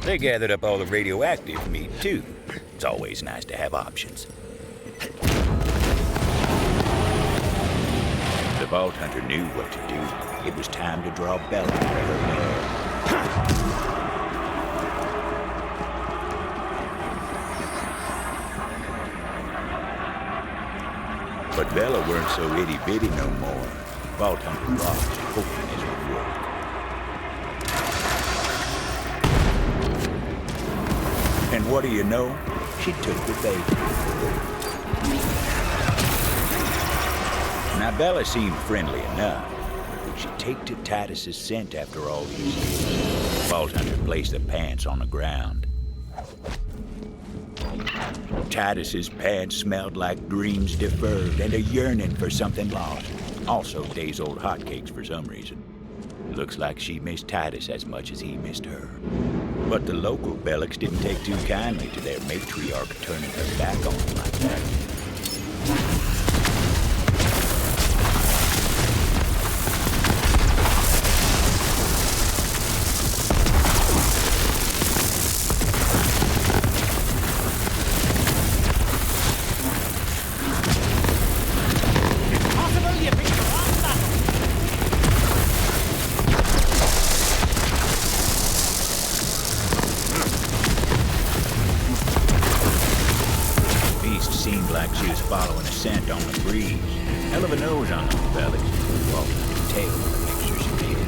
They gathered up all the radioactive meat, too. It's always nice to have options. The Vault Hunter knew what to do. It was time to draw Bella to her lair. But Bella weren't so itty-bitty no more. Vault Hunter watched, hoping this would work. And what do you know? She took the bait. Now, Bella seemed friendly enough, but would she take to Titus's scent after all these years? Vault Hunter placed the pants on the ground. Titus's pants smelled like dreams deferred and a yearning for something lost. Also, days-old hotcakes for some reason. Looks like she missed Titus as much as he missed her. But the local Bellics didn't take too kindly to their matriarch turning her back on them like that. Seemed like she was following a scent on the breeze. Hell of a nose on those bellies. Well, the tail to make sure she made it.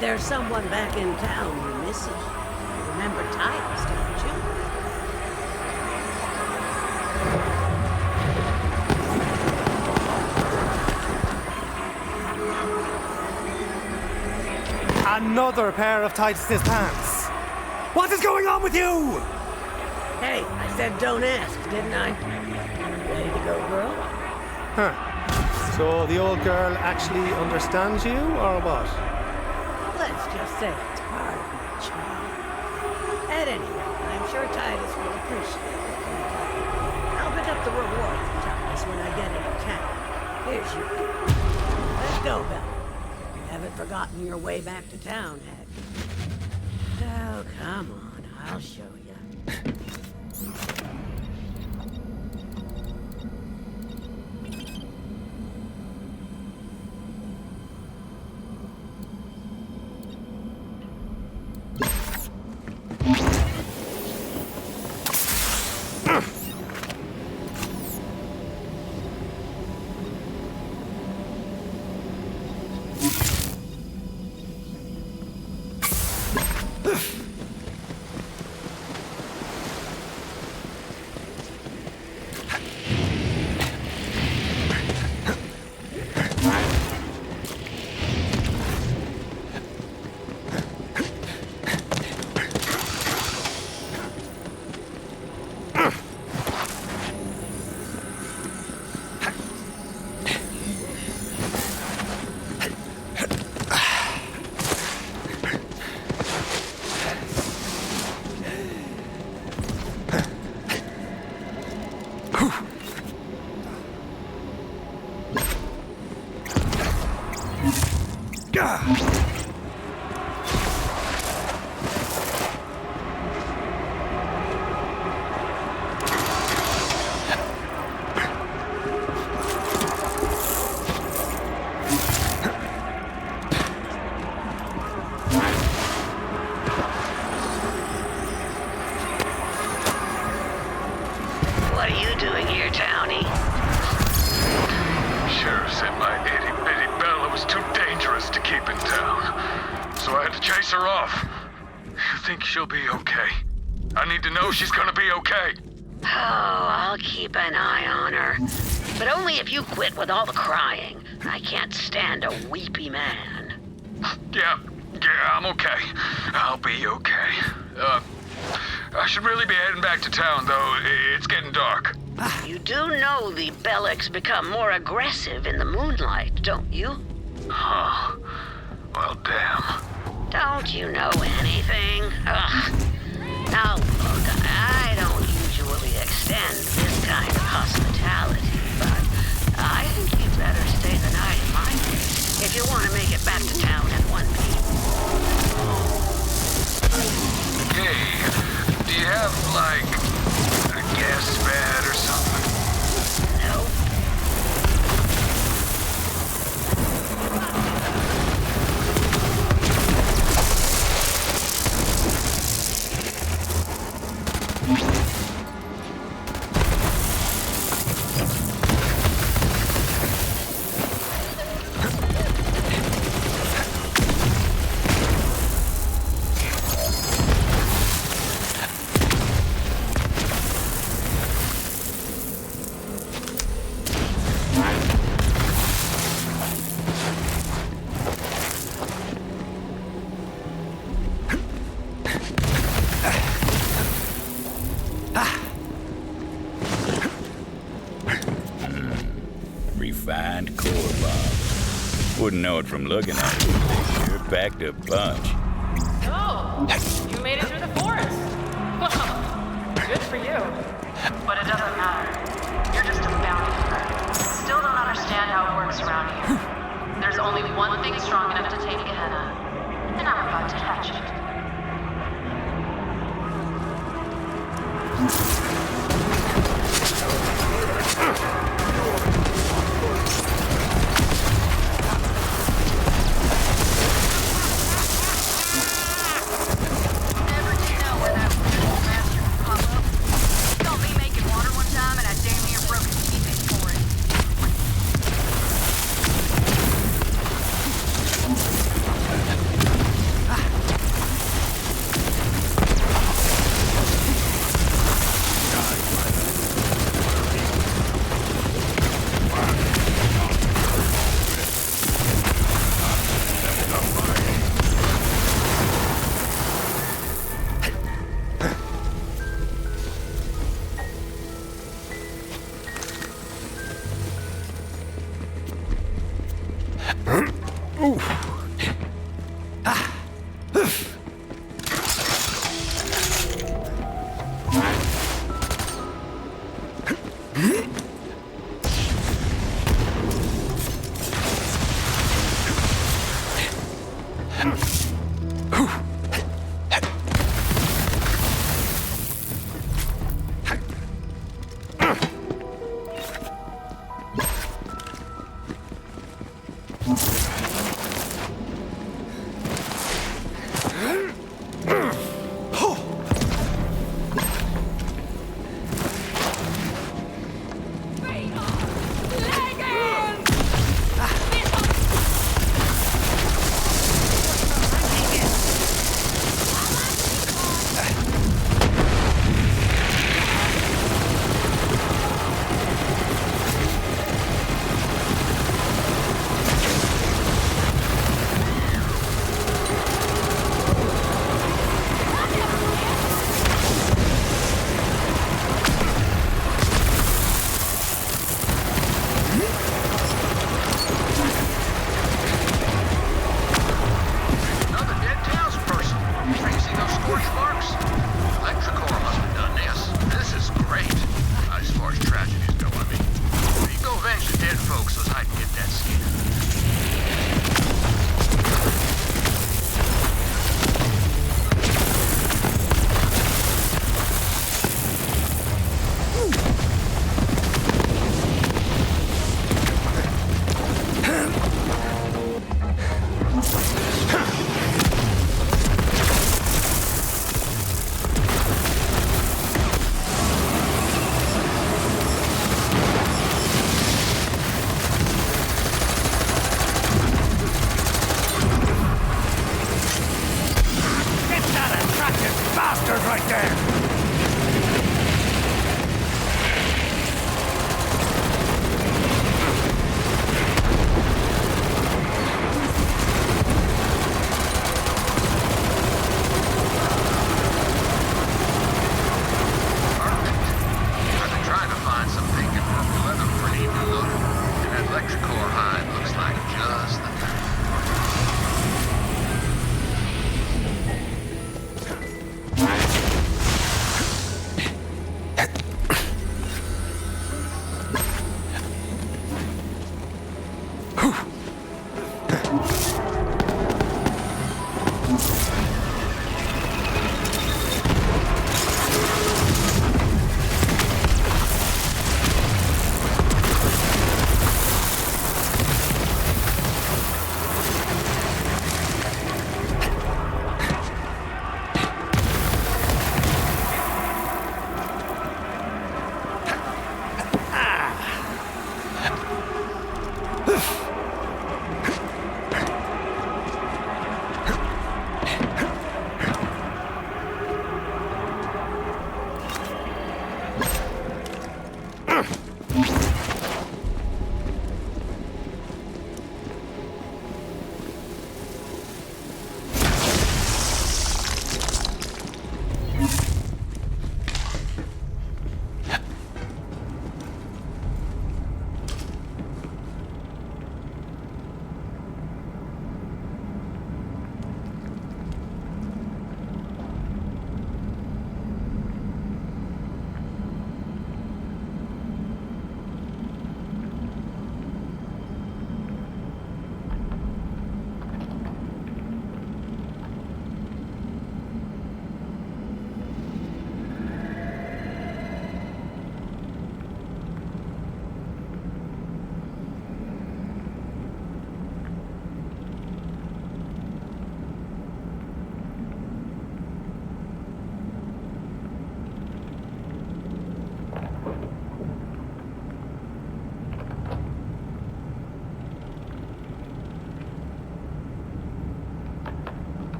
There's someone back in town who misses you. You remember Titus, don't you? Another pair of Titus's pants. What is going on with you? Hey, I said don't ask, didn't I? Ready to go, girl? Huh. So the old girl actually understands you, or what? Let's just say it's part of my charm. At any rate, I'm sure Titus will appreciate it. I'll pick up the reward for Titus when I get into town. Here's your gift. Let's go, Bella. You haven't forgotten your way back to town, have you? Oh, come on. I'll show you. What are you doing here, Townie? Sheriff said my itty-bitty Bella was too dangerous to keep in town. So I had to chase her off. You think she'll be okay? I need to know she's gonna be okay. Oh, I'll keep an eye on her. But only if you quit with all the crying. I can't stand a weepy man. Yeah, I'm okay. I'll be okay. I should really be heading back to town, though. It's getting dark. You do know the Bellics become more aggressive in the moonlight, don't you? Huh. Well, damn. Don't you know anything? Ugh. Now, look, I don't usually extend this kind of hospitality, but I think you'd better stay the night in my place if you want to make it back to town in one piece. Hey, do you have, like, a gas bed or something? No. Refined core bomb. Wouldn't know it from looking at it. They sure packed a punch. Oh, you made it through the forest. Good for you. But it doesn't matter. You're just a bounty hunter. Still don't understand how it works around here. There's only one thing strong enough to take Gehenna, and I'm about to catch it.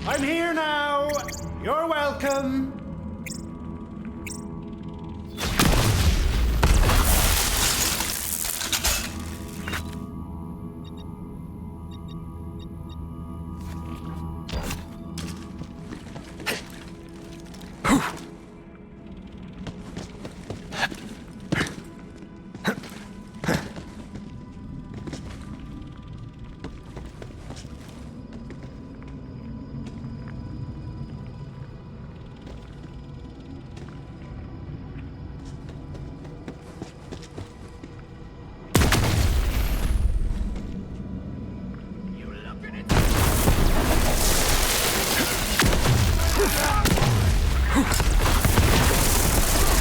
I'm here now. You're welcome.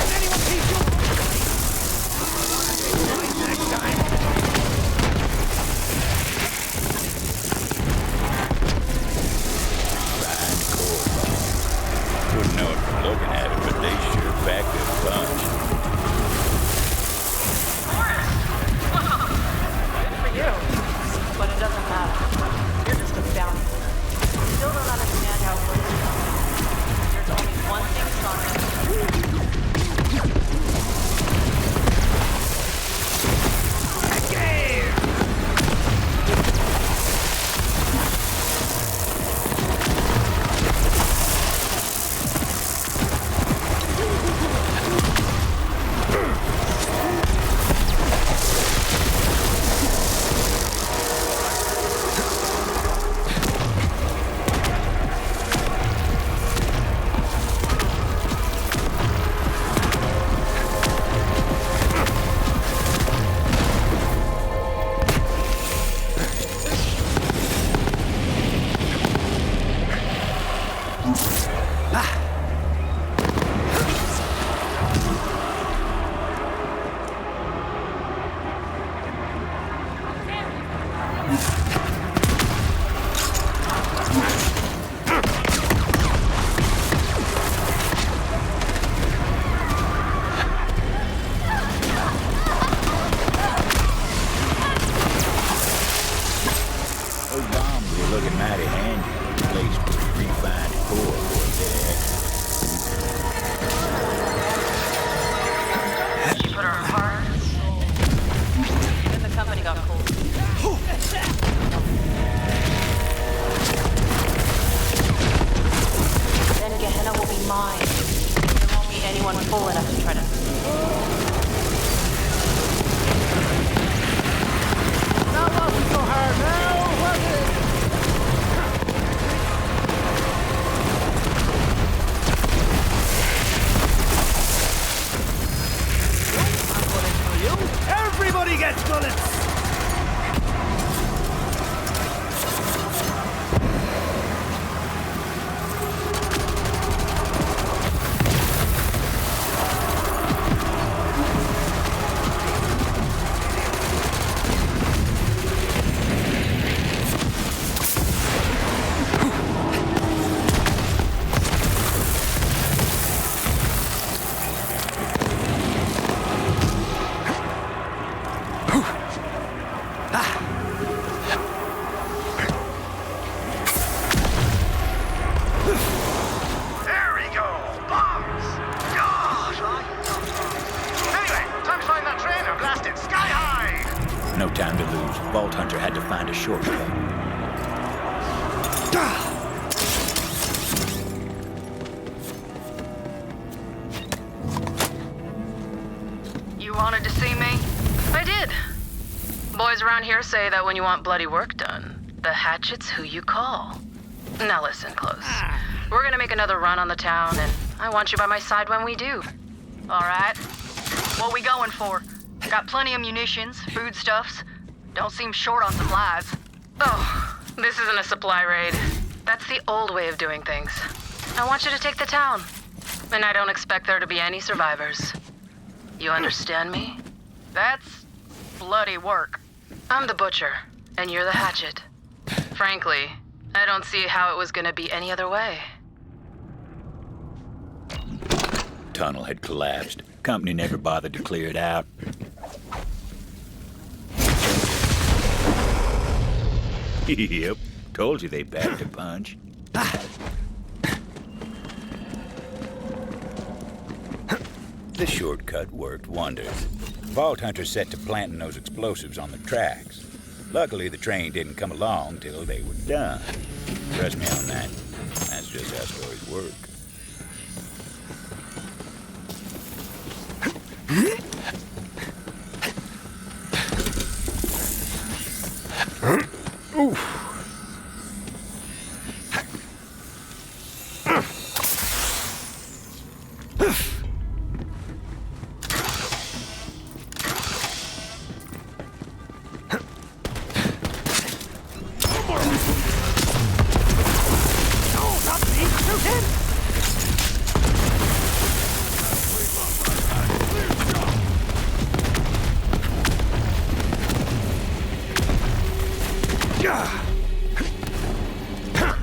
Can anyone see you? anyone fool enough to try to... That wasn't so hard now, was it? Everybody gets bullets! No time to lose. Vault Hunter had to find a shortcut. You wanted to see me? I did. Boys around here say that when you want bloody work done, the hatchet's who you call. Now listen close. We're gonna make another run on the town, and I want you by my side when we do. All right? What we going for? Got plenty of munitions, foodstuffs. Don't seem short on supplies. Oh, this isn't a supply raid. That's the old way of doing things. I want you to take the town. And I don't expect there to be any survivors. You understand me? That's bloody work. I'm the butcher, and you're the hatchet. Frankly, I don't see how it was gonna be any other way. Tunnel had collapsed. Company never bothered to clear it out. Yep, told you they packed a punch. The shortcut worked wonders. Vault Hunter set to planting those explosives on the tracks. Luckily, the train didn't come along till they were done. Trust me on that. That's just how stories work. Oof.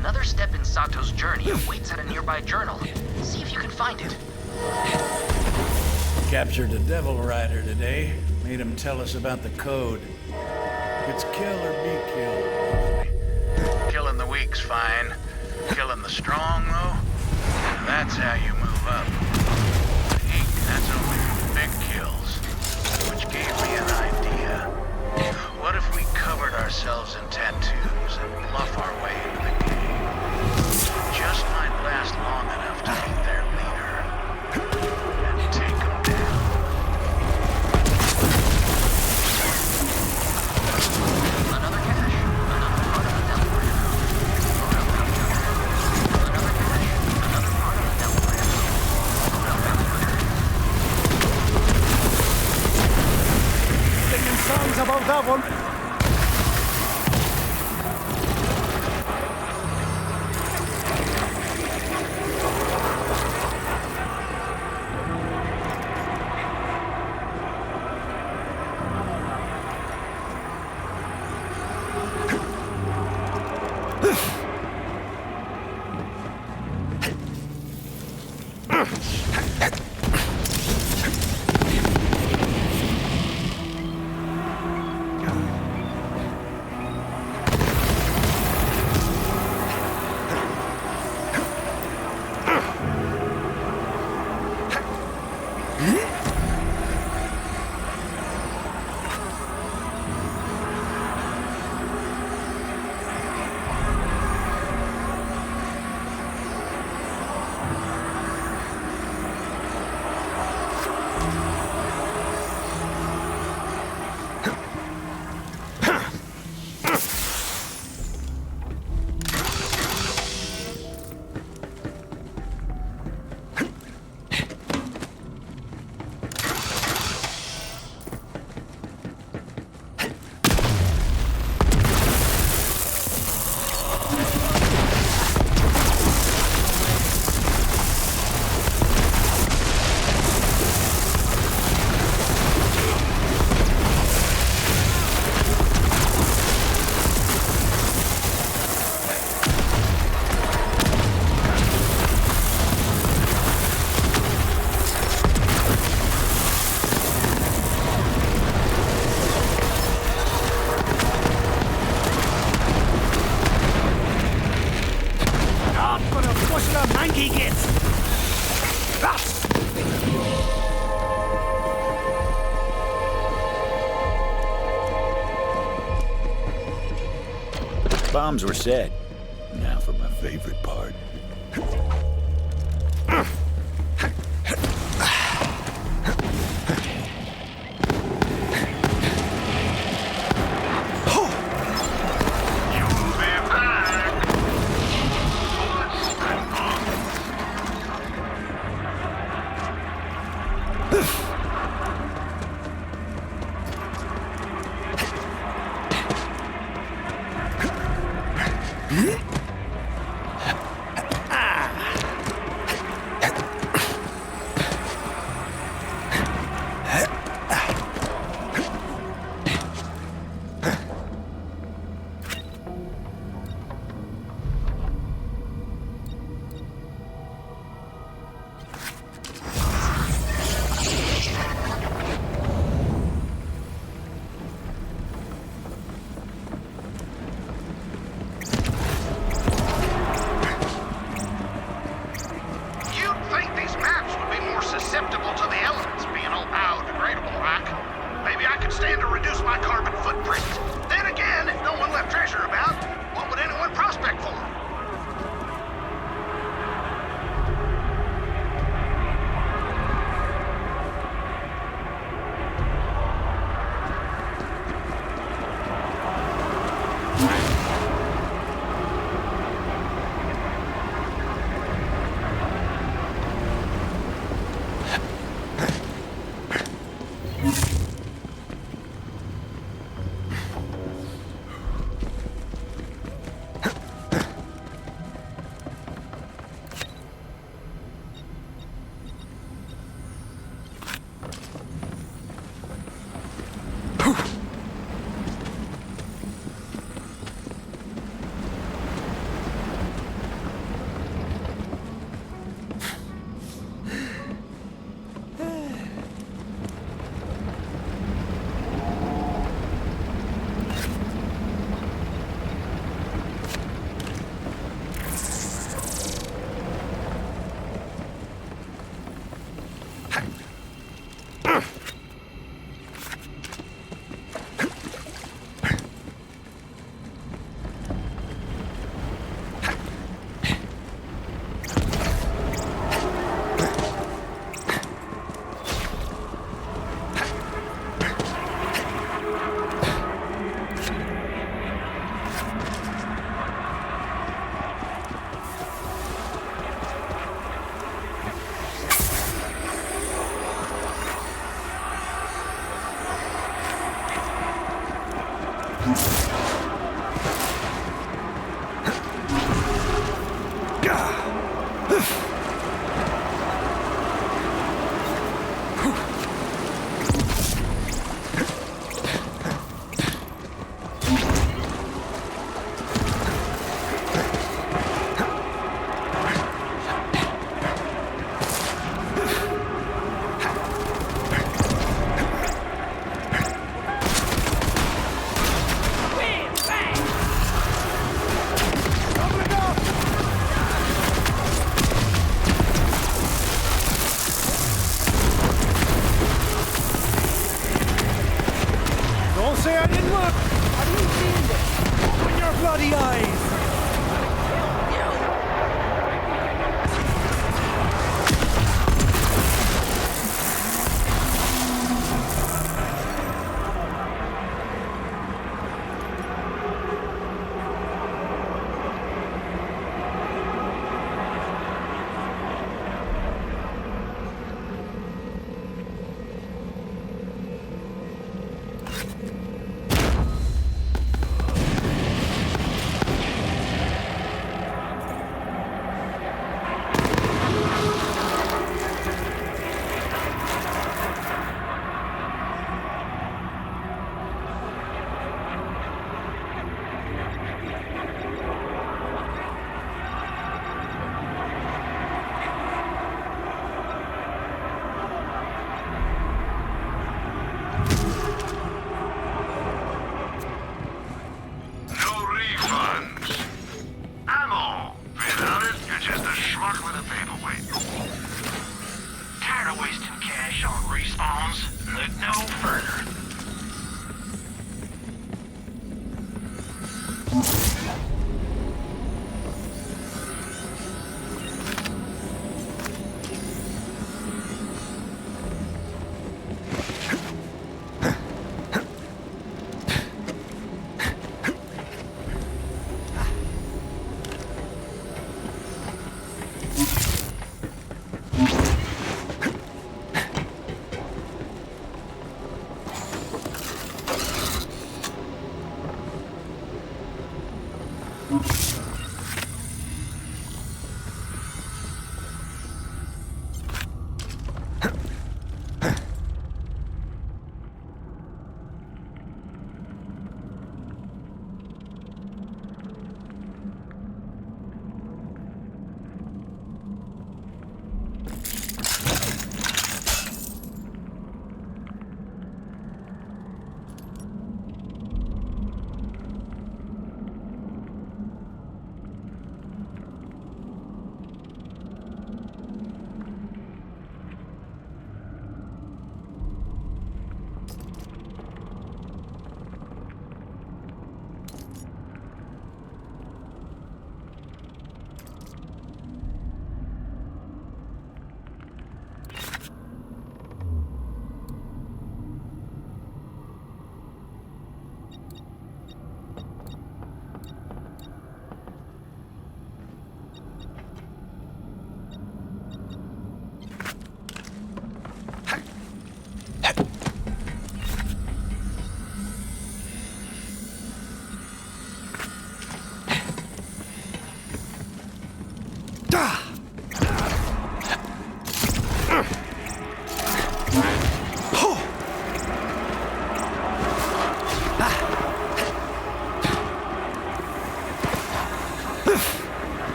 Another step in Sato's journey awaits at a nearby journal. See if you can find it. Captured a devil rider today. Made him tell us about the code. It's kill or be killed. Killing the weak's fine. Killing the strong, though? That's how you move up. That's only for big kills. Which gave me an idea. What if we covered ourselves in tattoos and bluff our way into the game? Just might last long enough to meet their leader. And take him down. Another cache. Another part of the devil ram. Another cache. Another part of the devil ram. Singing songs about that one. Bombs were set. Now for my favorite part. bloody eyes!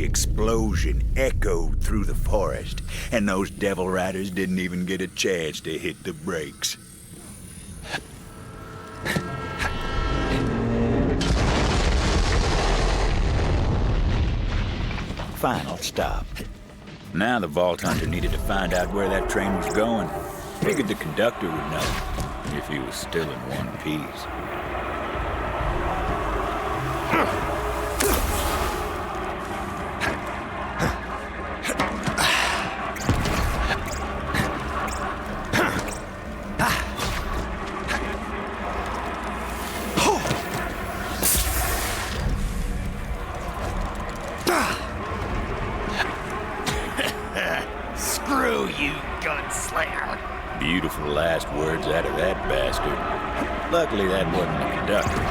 Explosion echoed through the forest, and those devil riders didn't even get a chance to hit the brakes. Final stop. Now the Vault Hunter needed to find out where that train was going. Figured the conductor would know, if he was still in one piece. Screw you, gunslinger. Beautiful last words out of that bastard. Luckily, that wasn't the conductor.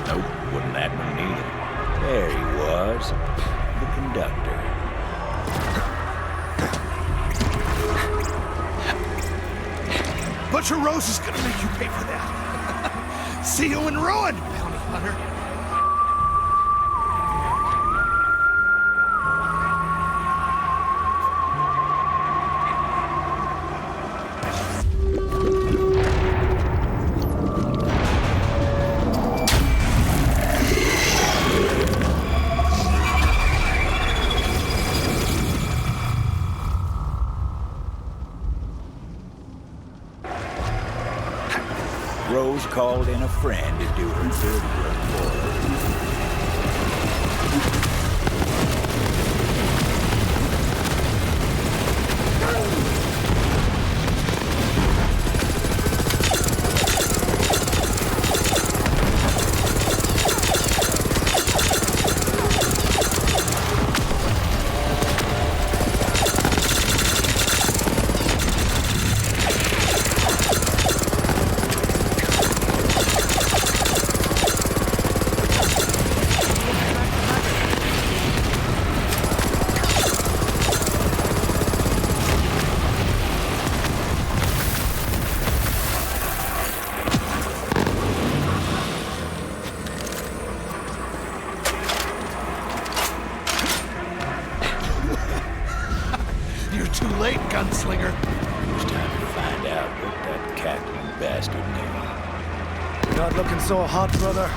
Nope, wasn't that one either. There he was, the conductor. Butcher Rose is gonna make you pay for that. See you in ruin, bounty hunter. Rose called in a friend to do her dirty work for her. You're too late, gunslinger. It was time to find out what that cackling bastard knew. You're not looking so hot, brother.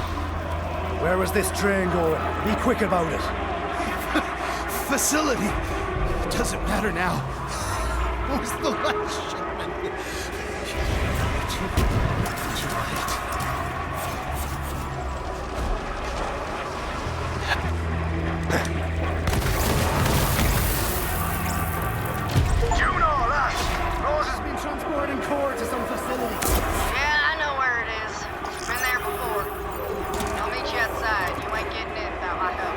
Where was this train going? Be quick about it. Facility. Doesn't matter now. What was the last shipment? Too late. Juno, lass! Rose has been transporting core to some facility. Yeah, I know where it is. Been there before. I'll meet you outside. You ain't getting in without my help.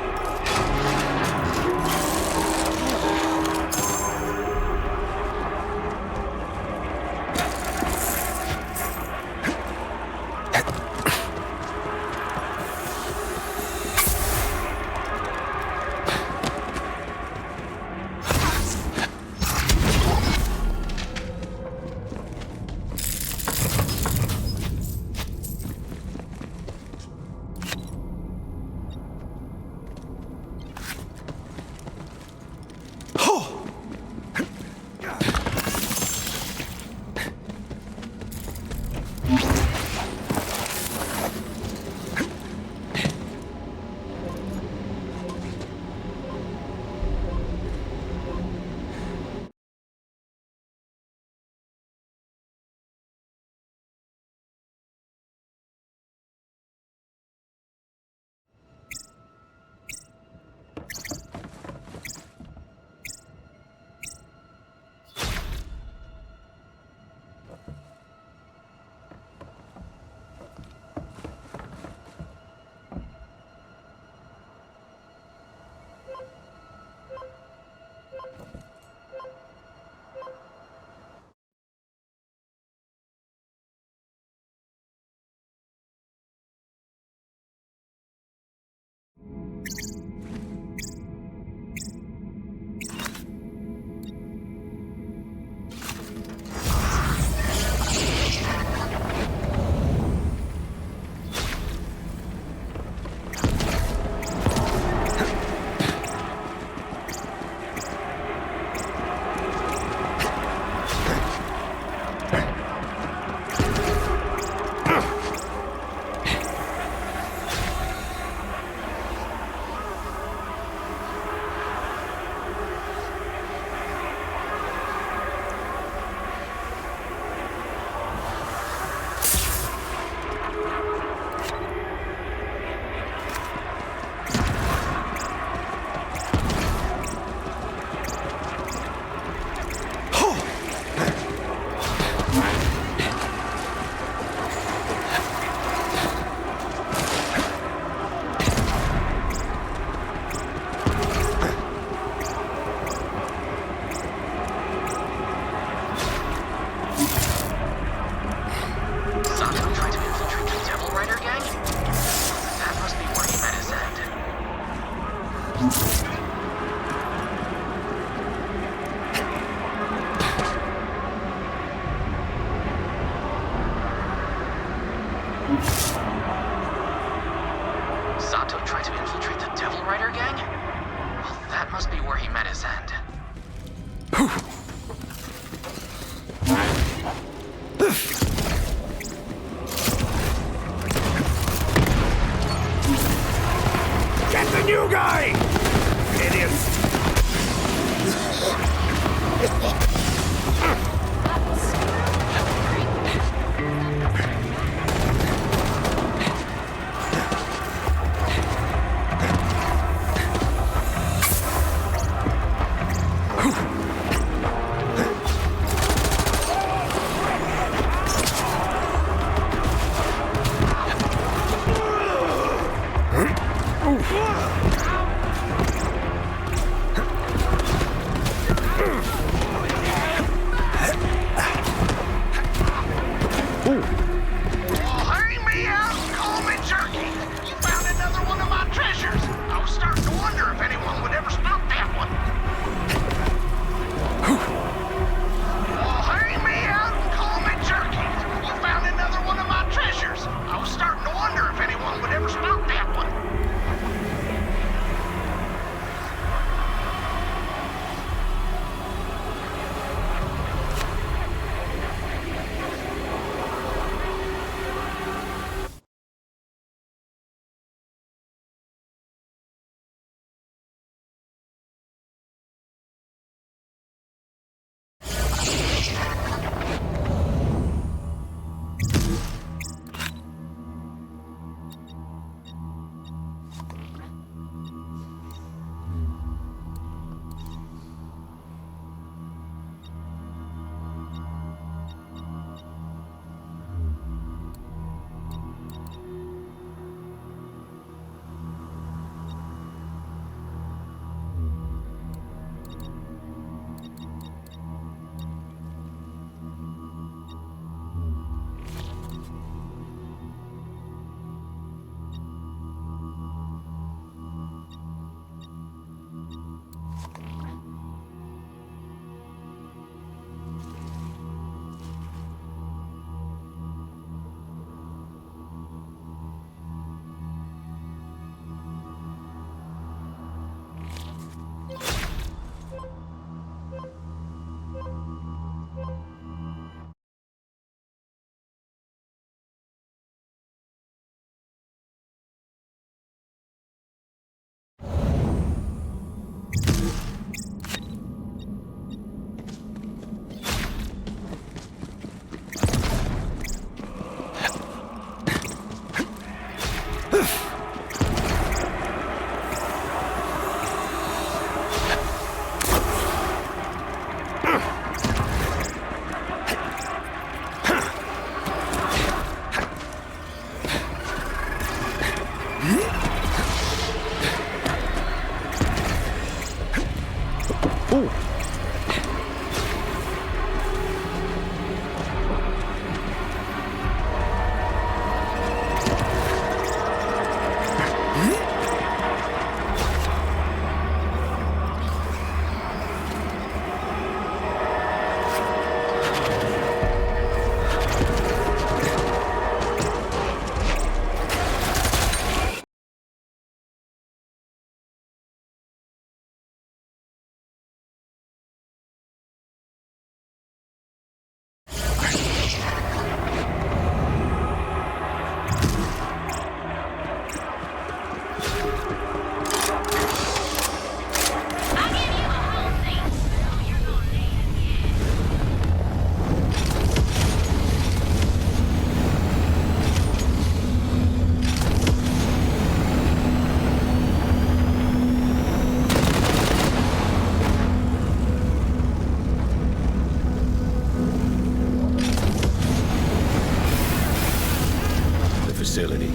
facility.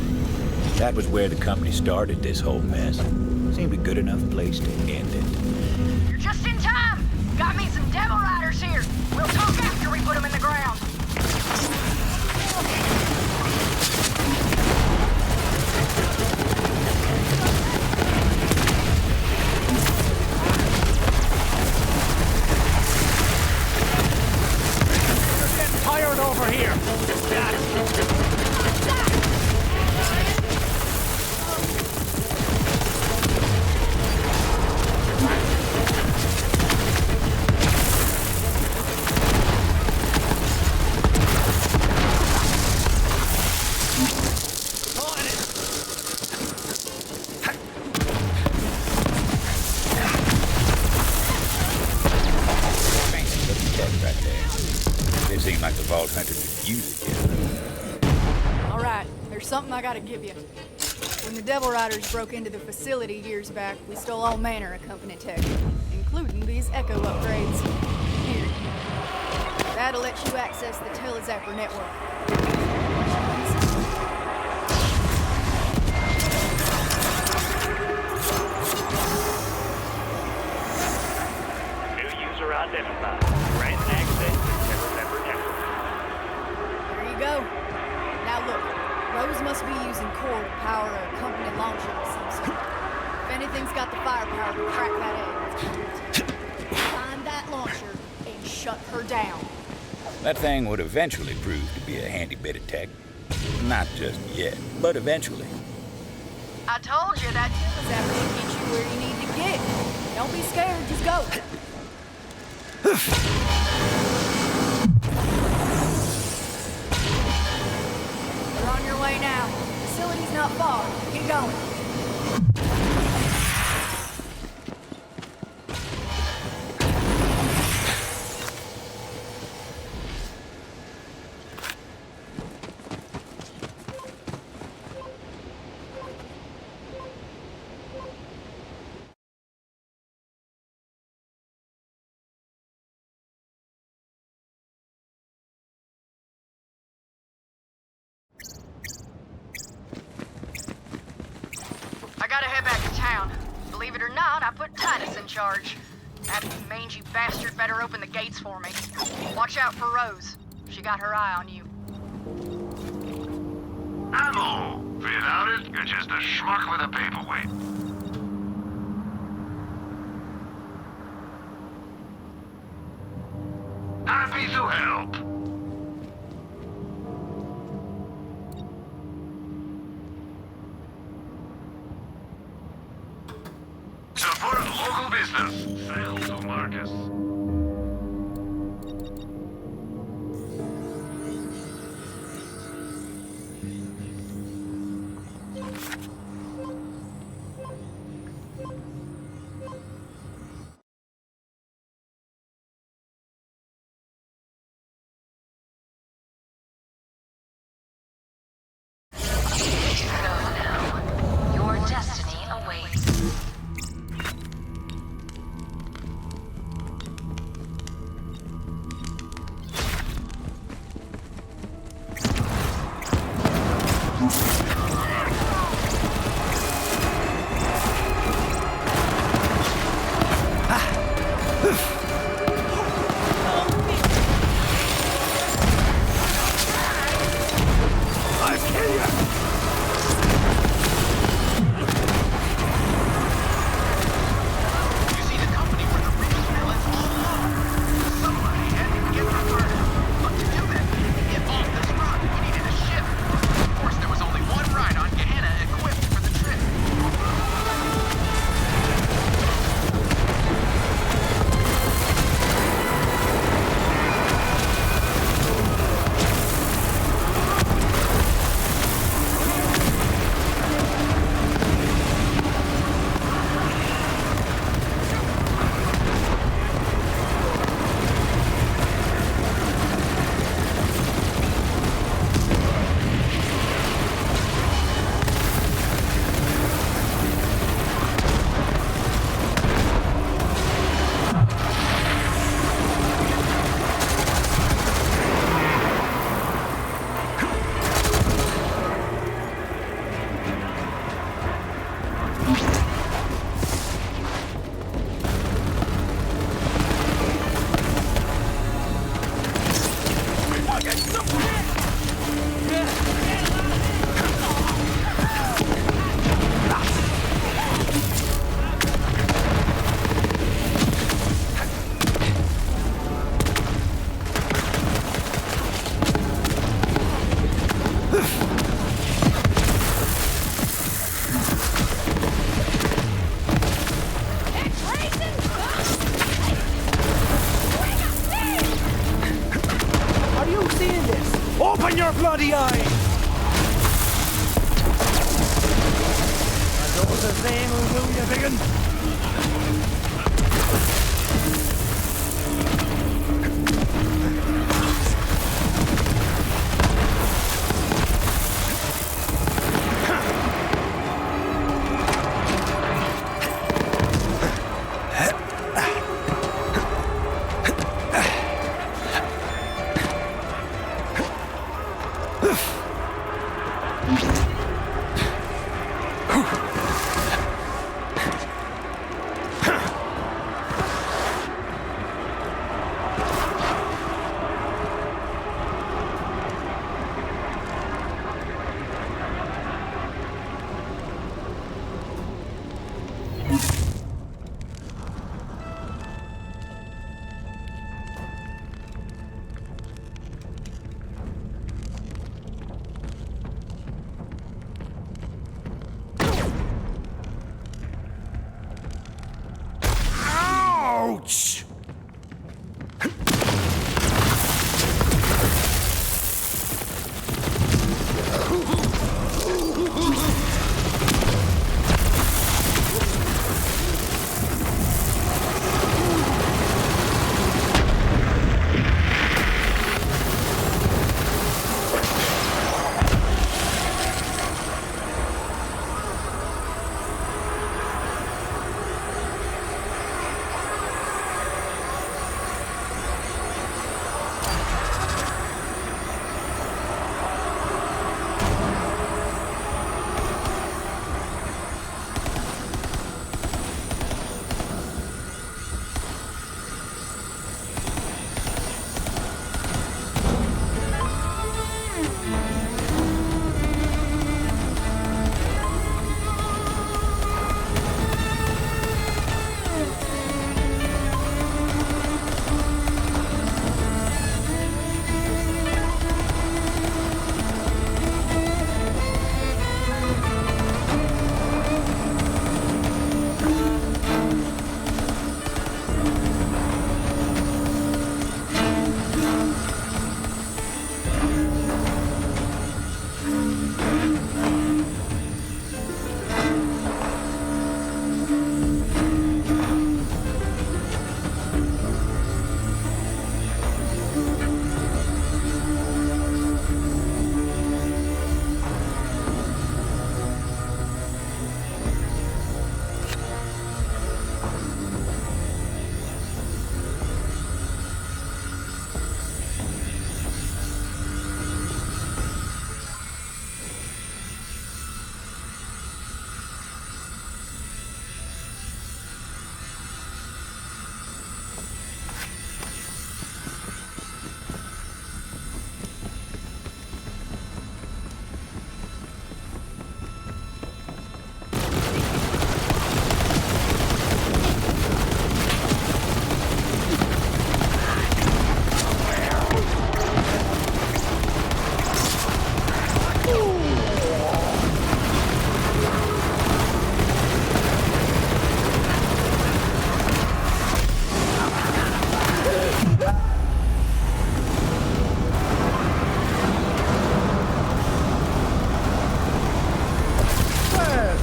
That was where the company started this whole mess. Seemed a good enough place to end it. You're just in time. Got me some devil riders here. We'll talk after we put them in the ground. Tired over here. Seemed like the Vault Hunter could use it here. All right, there's something I gotta give you. When the Devil Riders broke into the facility years back, we stole all manner of company tech, including these Echo upgrades. Here. That'll let you access the Telezapper network. New user identified. Grant access to Telezapper network. There you go. Now look, Rose must be using core to power a company launcher of some sort. If anything's got the firepower to crack that egg, find that launcher and shut her down. That thing would eventually prove to be a handy bit of tech. Not just yet, but eventually. I told you that Telezapper should get you where you need to get. Don't be scared, just go. You're on your way now. Facility's not far. Get going. I gotta head back to town. Believe it or not, I put Titus in charge. That mangy bastard better open the gates for me. Watch out for Rose. She got her eye on you. Ammo! Without it, you're just a schmuck with a paperweight. Happy to help. Support local business. Sales to Marcus. Go now. Your destiny awaits. Open your bloody eyes! Are those the same who do you, biggin? Ouch!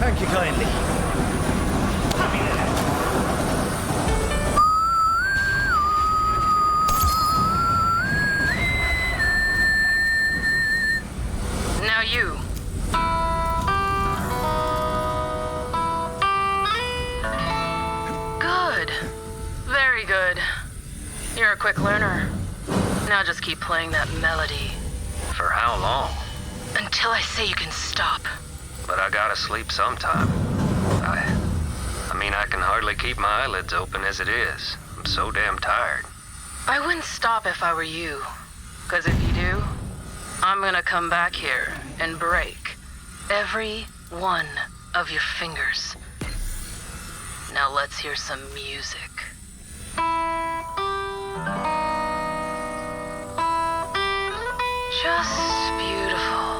Thank you kindly. Now you. Good. Very good. You're a quick learner. Now just keep playing that melody. For how long? Until I say you can stop. But I gotta sleep sometime. I mean, I can hardly keep my eyelids open as it is. I'm so damn tired. I wouldn't stop if I were you. 'Cause if you do, I'm gonna come back here and break every one of your fingers. Now let's hear some music. Just beautiful.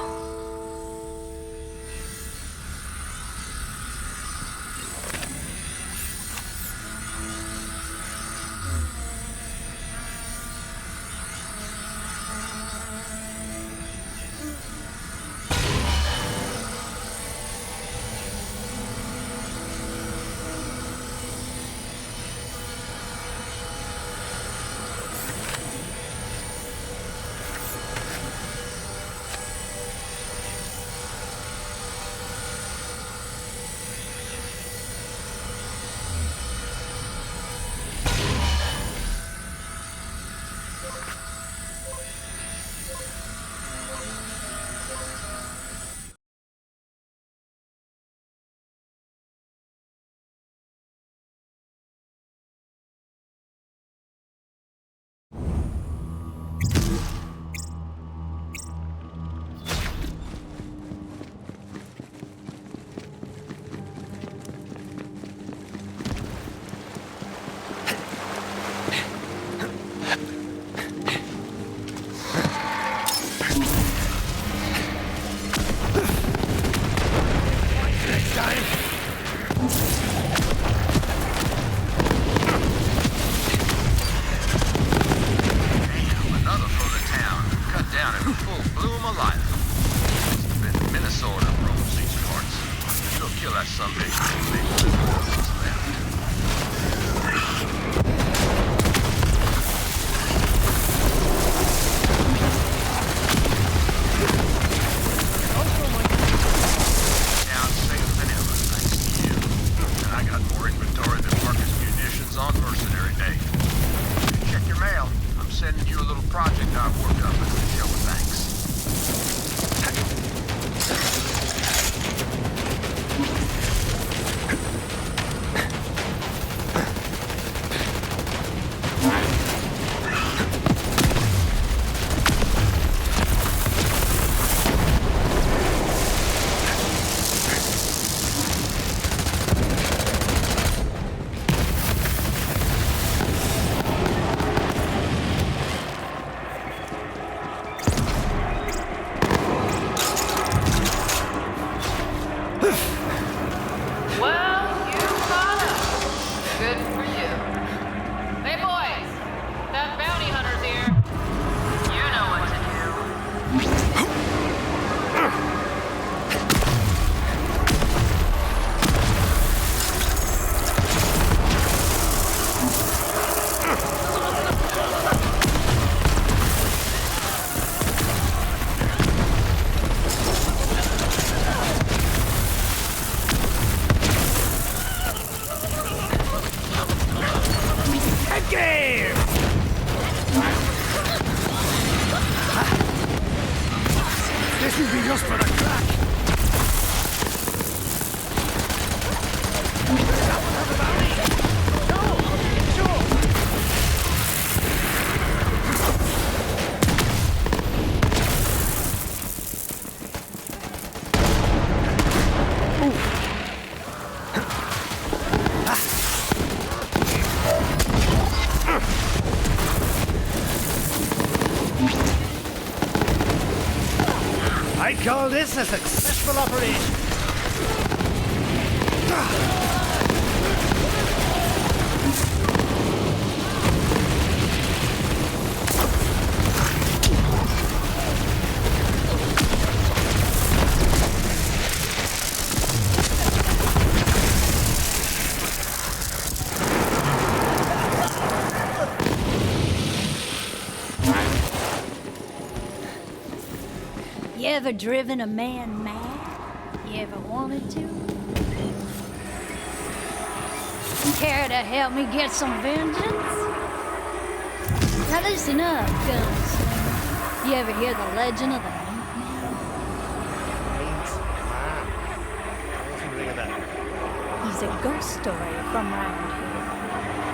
full bloom of life. Must have been Minnesota roams these parts. You'll kill that sumbitch and make what's left. Down safer than ever, thanks to you. And I got more inventory than Marcus munitions on Mercenary Day. Check your mail. I'm sending you a little project I've worked up as a show of thanks. This will be just for the crack. I'd call this a successful operation. You ever driven a man mad? You ever wanted to? Care to help me get some vengeance? Now listen up, gunslinger. You ever hear the legend of the Meat Man? He's a ghost story from round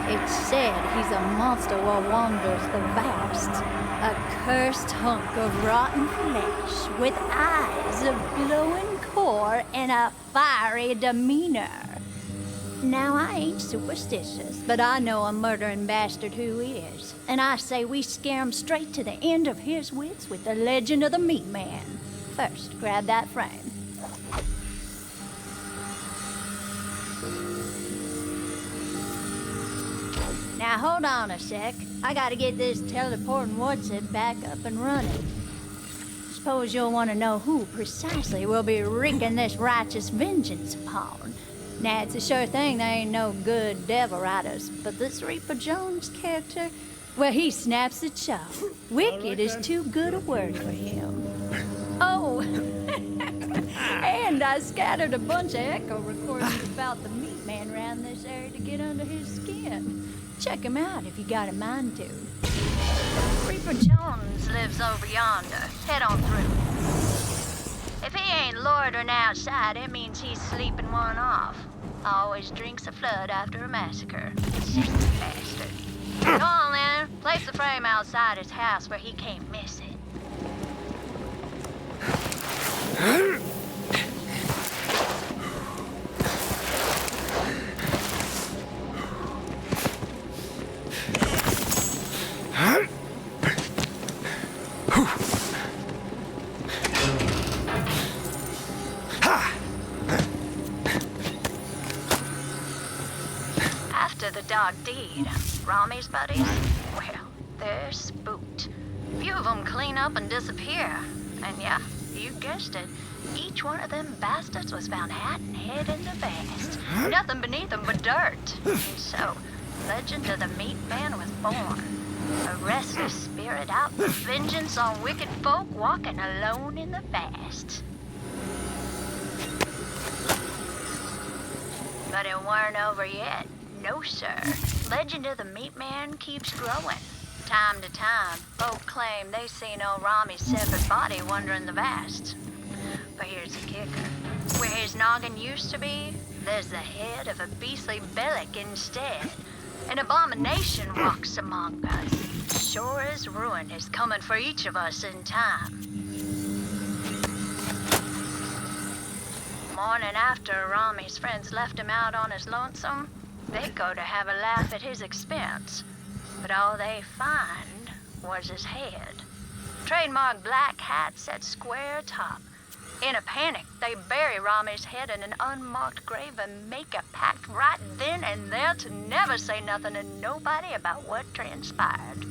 here. It's said he's a monster what wanders the vast. A cursed hunk of rotten flesh with eyes of glowing core and a fiery demeanor. Now, I ain't superstitious, but I know a murdering bastard who is. And I say we scare him straight to the end of his wits with the legend of the Meat Man. First, grab that frame. Now, hold on a sec. I gotta get this teleporting what's-it back up and running. Suppose you'll want to know who precisely we'll be wreaking this righteous vengeance upon. Now, it's a sure thing there ain't no good devil riders, but this Reaper Jones character, well, he snaps at y'all. Wicked is too good a word for him. Oh, and I scattered a bunch of echo recordings about the Meat Man around this area to get under his skin. Check him out if you got a mind to. Reaper Jones lives over yonder. Head on through. If he ain't loitering outside, it means he's sleeping one off. Always drinks a flood after a massacre. Sick bastard. Go on then. Place the frame outside his house where he can't miss it. After the dog deed, Rami's buddies, well, they're spooked. Few of them clean up and disappear. And yeah, you guessed it. Each one of them bastards was found hat and head in the vast. Nothing beneath them but dirt. And so, legend of the Meat Man was born. A restless spirit out for vengeance on wicked folk walking alone in the vast. But it weren't over yet. No, sir. Legend of the Meat Man keeps growing. Time to time, folk claim they seen old Rami's severed body wandering the vast. But here's the kicker. Where his noggin used to be, there's the head of a beastly bellic instead. An abomination walks among us. Sure as ruin is coming for each of us in time. Morning after Rami's friends left him out on his lonesome, they go to have a laugh at his expense. But all they find was his head. Trademark black hat set square atop. In a panic, they bury Rami's head in an unmarked grave and make a pact right then and there to never say nothing to nobody about what transpired.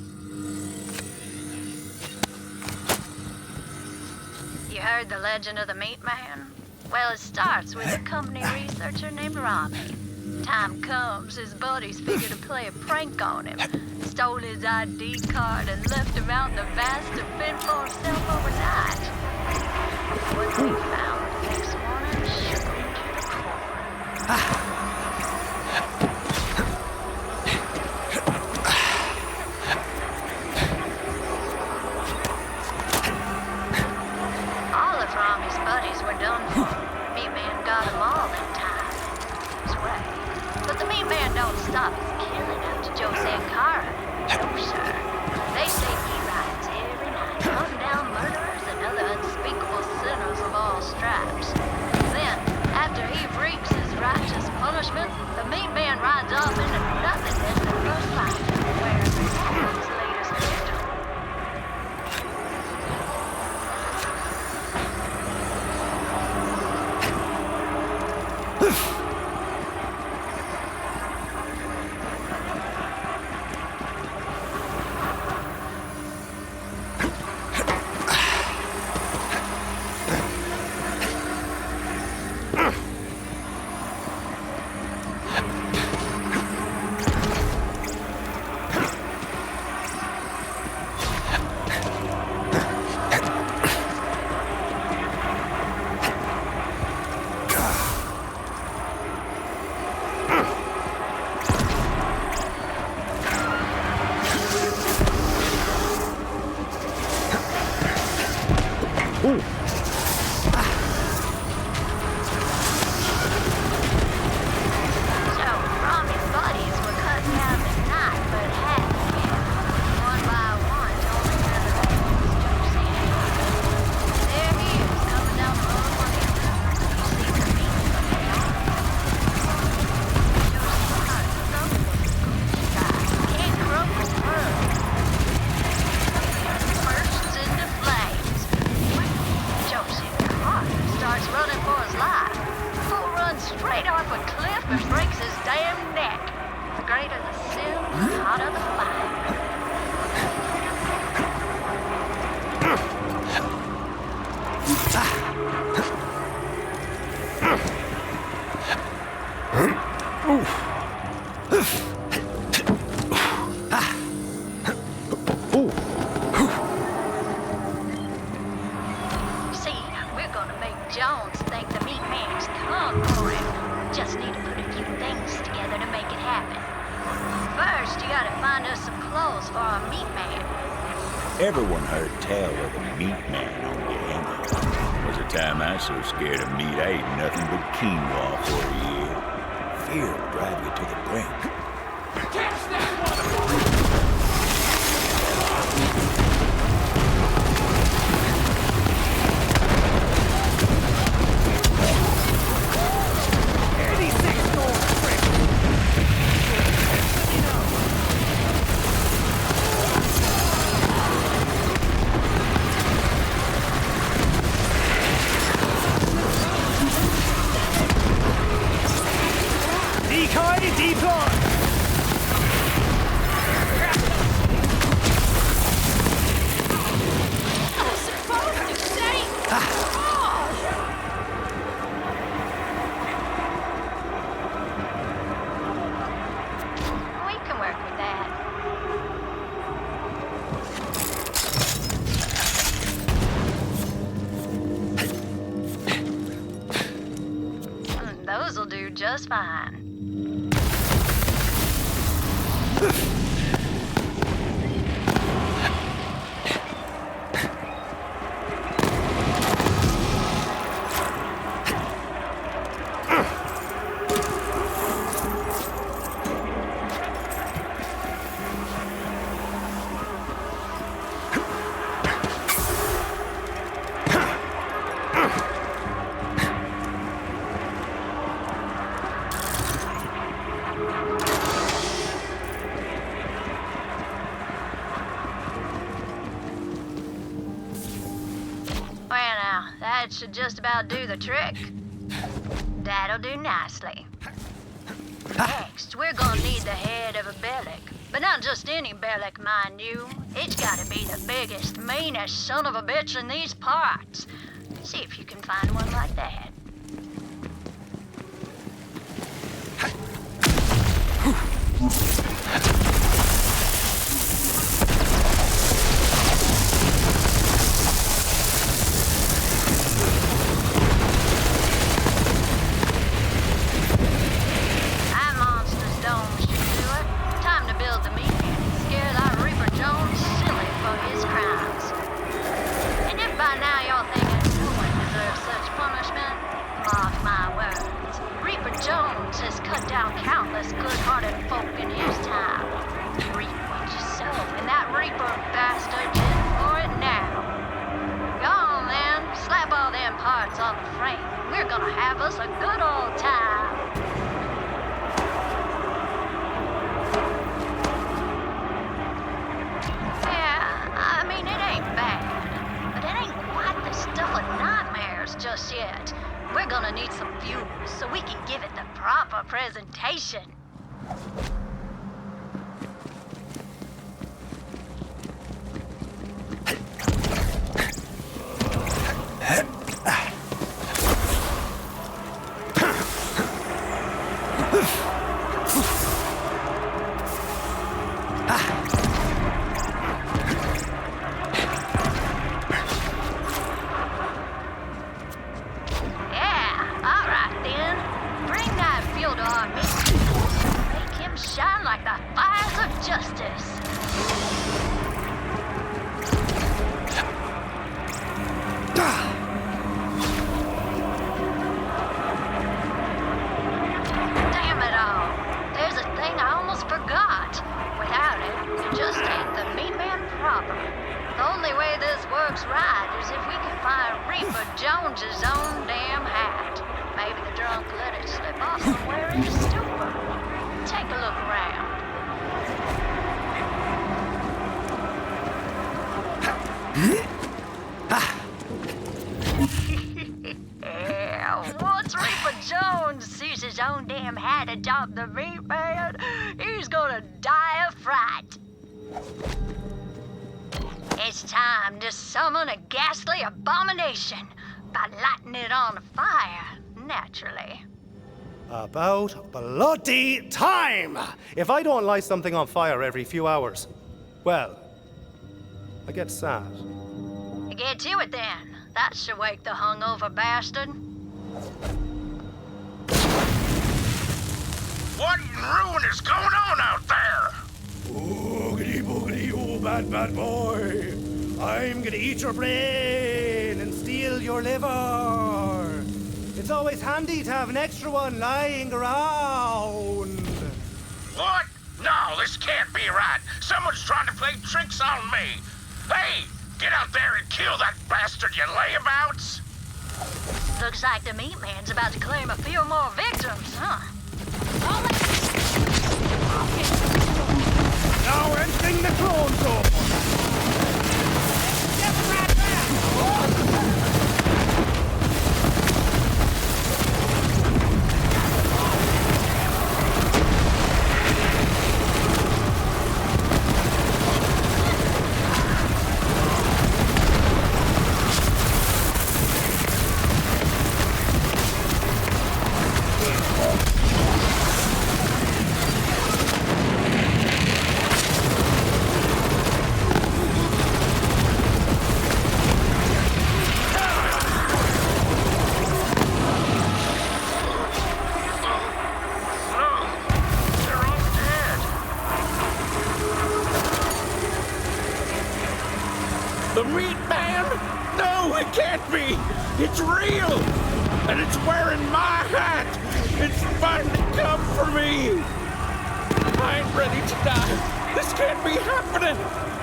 You heard the legend of the Meat Man? Well, it starts with a company researcher named Rami. Time comes, his buddies figure to play a prank on him. Stole his ID card and left him out in the vast to fend for himself overnight. What they found the next morning shook him to the core. All of Rami's buddies were done for. Meat Man got them all in time. His way. But the Meat Man don't stop his killing after Jose and Cara. No, sir. They say he rides every night, hunting down murderers and other unspeakable sinners of all stripes. Then, after he wreaks his righteous punishment, the Meat Man rides off into nothingness in first life, wherever his latest victim. Everyone heard tell of the Meat Man on Gehenna. Was a time I was so scared of meat I ate nothing but quinoa for a year. Fear will drive you to the brink. Catch that one! Deploy! just fine. Well now, that should just about do the trick. That'll do nicely. Next, we're gonna need the head of a Bellic. But not just any Bellic, mind you. It's gotta be the biggest, meanest son of a bitch in these parts. See if you can find one like that. We're gonna have us a good old time. Yeah, I mean, it ain't bad, but it ain't quite the stuff of nightmares just yet. We're gonna need some fuel so we can give it the proper presentation. Shine like the fires of justice. Damn it all. There's a thing I almost forgot. Without it, it just ain't the meat man proper. The only way this works right is if we can find Reaper Jones's own damn hat. Maybe the drunk let it slip off somewhere in the stupor. Take a look around. Yeah, once Reaper Jones sees his own damn hat atop the meat man, he's gonna die of fright. It's time to summon a ghastly abomination by lighting it on fire, naturally. About bloody time! If I don't light something on fire every few hours, well, I get sad. Get to it then. That should wake the hungover bastard. What in ruin is going on out there? Boogity, boogity, oh, bad, bad boy. I'm gonna eat your brain and steal your liver. It's always handy to have an extra one lying around. What? No, this can't be right. Someone's trying to play tricks on me. Hey, get out there and kill that bastard, you layabouts. Looks like the meat man's about to claim a few more victims, huh? Now entering the clone zone. Get right back. The meat man? No, it can't be! It's real! And it's wearing my hat! It's finally come for me! I ain't ready to die. This can't be happening!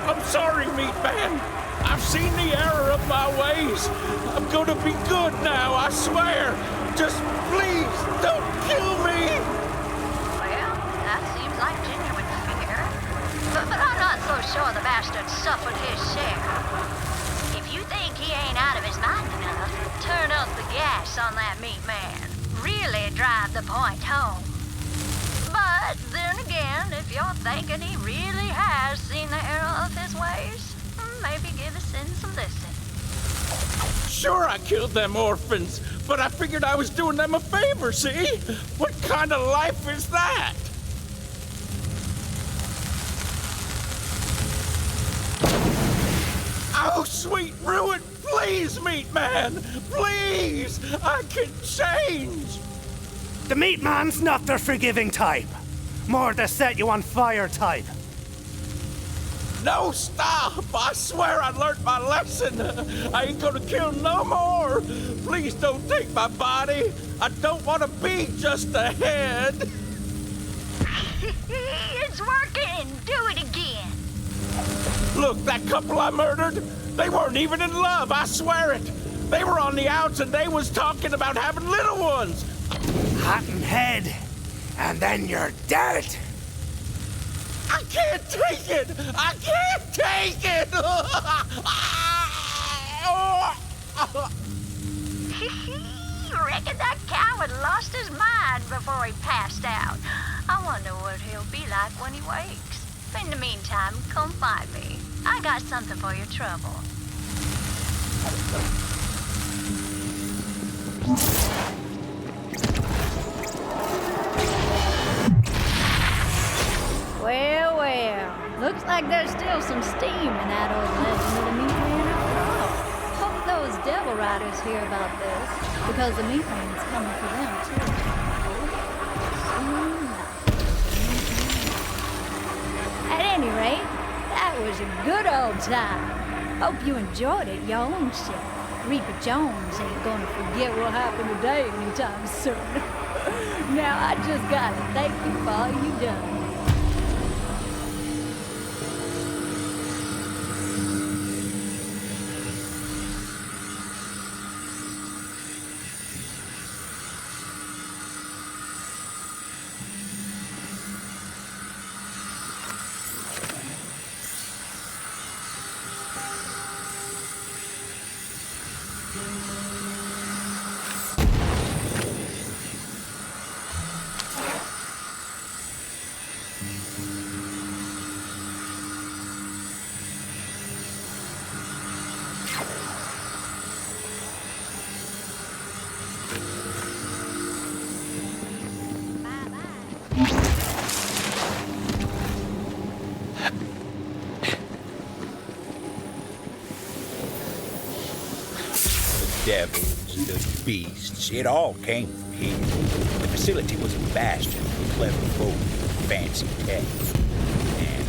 I'm sorry, meat man. I've seen the error of my ways. I'm gonna be good now, I swear. Just please, don't kill me! Well, that seems like genuine fear. But I'm not so sure the bastard suffered his share. If you think he ain't out of his mind enough, turn up the gas on that meat man. Really drive the point home. But then again, if you're thinking he really has seen the error of his ways, maybe give his sins a listen. Sure, I killed them orphans, but I figured I was doing them a favor, see? What kind of life is that? Oh, sweet ruin, please, meat man, please, I can change. The meat man's not the forgiving type. More the set you on fire type. No, stop! I swear I learned my lesson. I ain't gonna kill no more. Please don't take my body. I don't want to be just a head. It's working! Do it again! Look, that couple I murdered, they weren't even in love, I swear it. They were on the outs and they was talking about having little ones. Hot and head, and then you're dead. I can't take it! I can't take it! Reckon that coward lost his mind before he passed out. I wonder what he'll be like when he wakes. In the meantime, come find me. I got something for your trouble. Well, well. Looks like there's still some steam in that old legend of the meat man after all. Hope those devil riders hear about this, because the meat man's coming for them, too. At any rate, that was a good old time. Hope you enjoyed it your own self. Reaper Jones ain't gonna forget what happened today anytime soon. Now I just gotta thank you for all you done. Devils, the beasts, it all came from here. The facility was a bastion of clever folk with fancy tech. And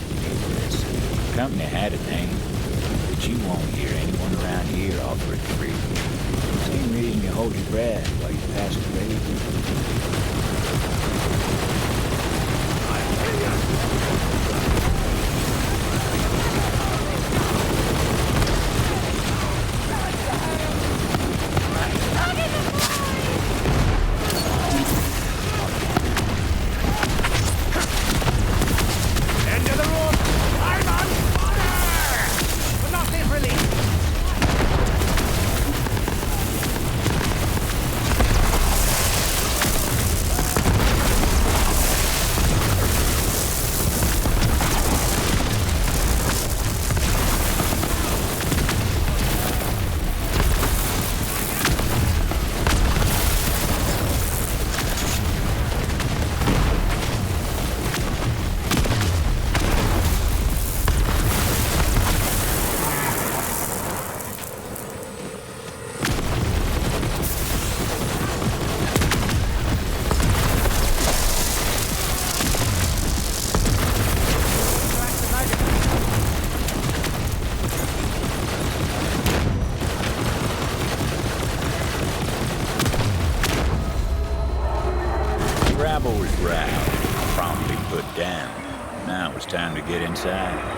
listen, the company had a name, but you won't hear anyone around here offer it free. Same reason you hold your breath while you pass the raid. Now it was time to get inside.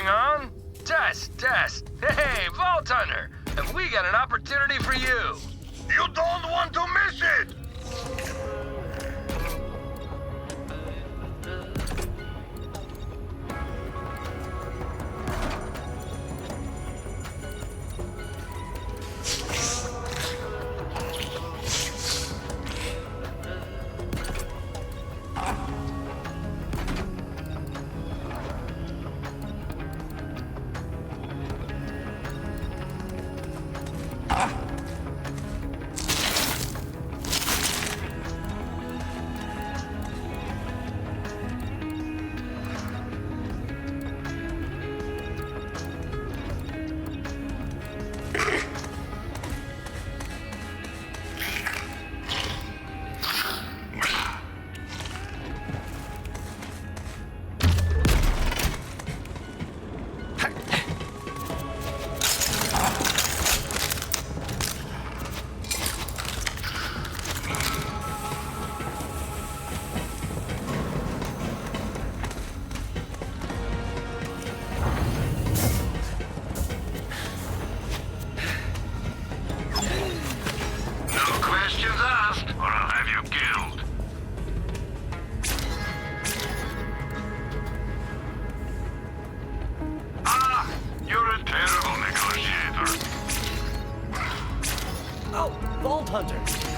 On? Test. Hey, Vault Hunter, have we got an opportunity for you? You don't want to miss it! Vault Hunter.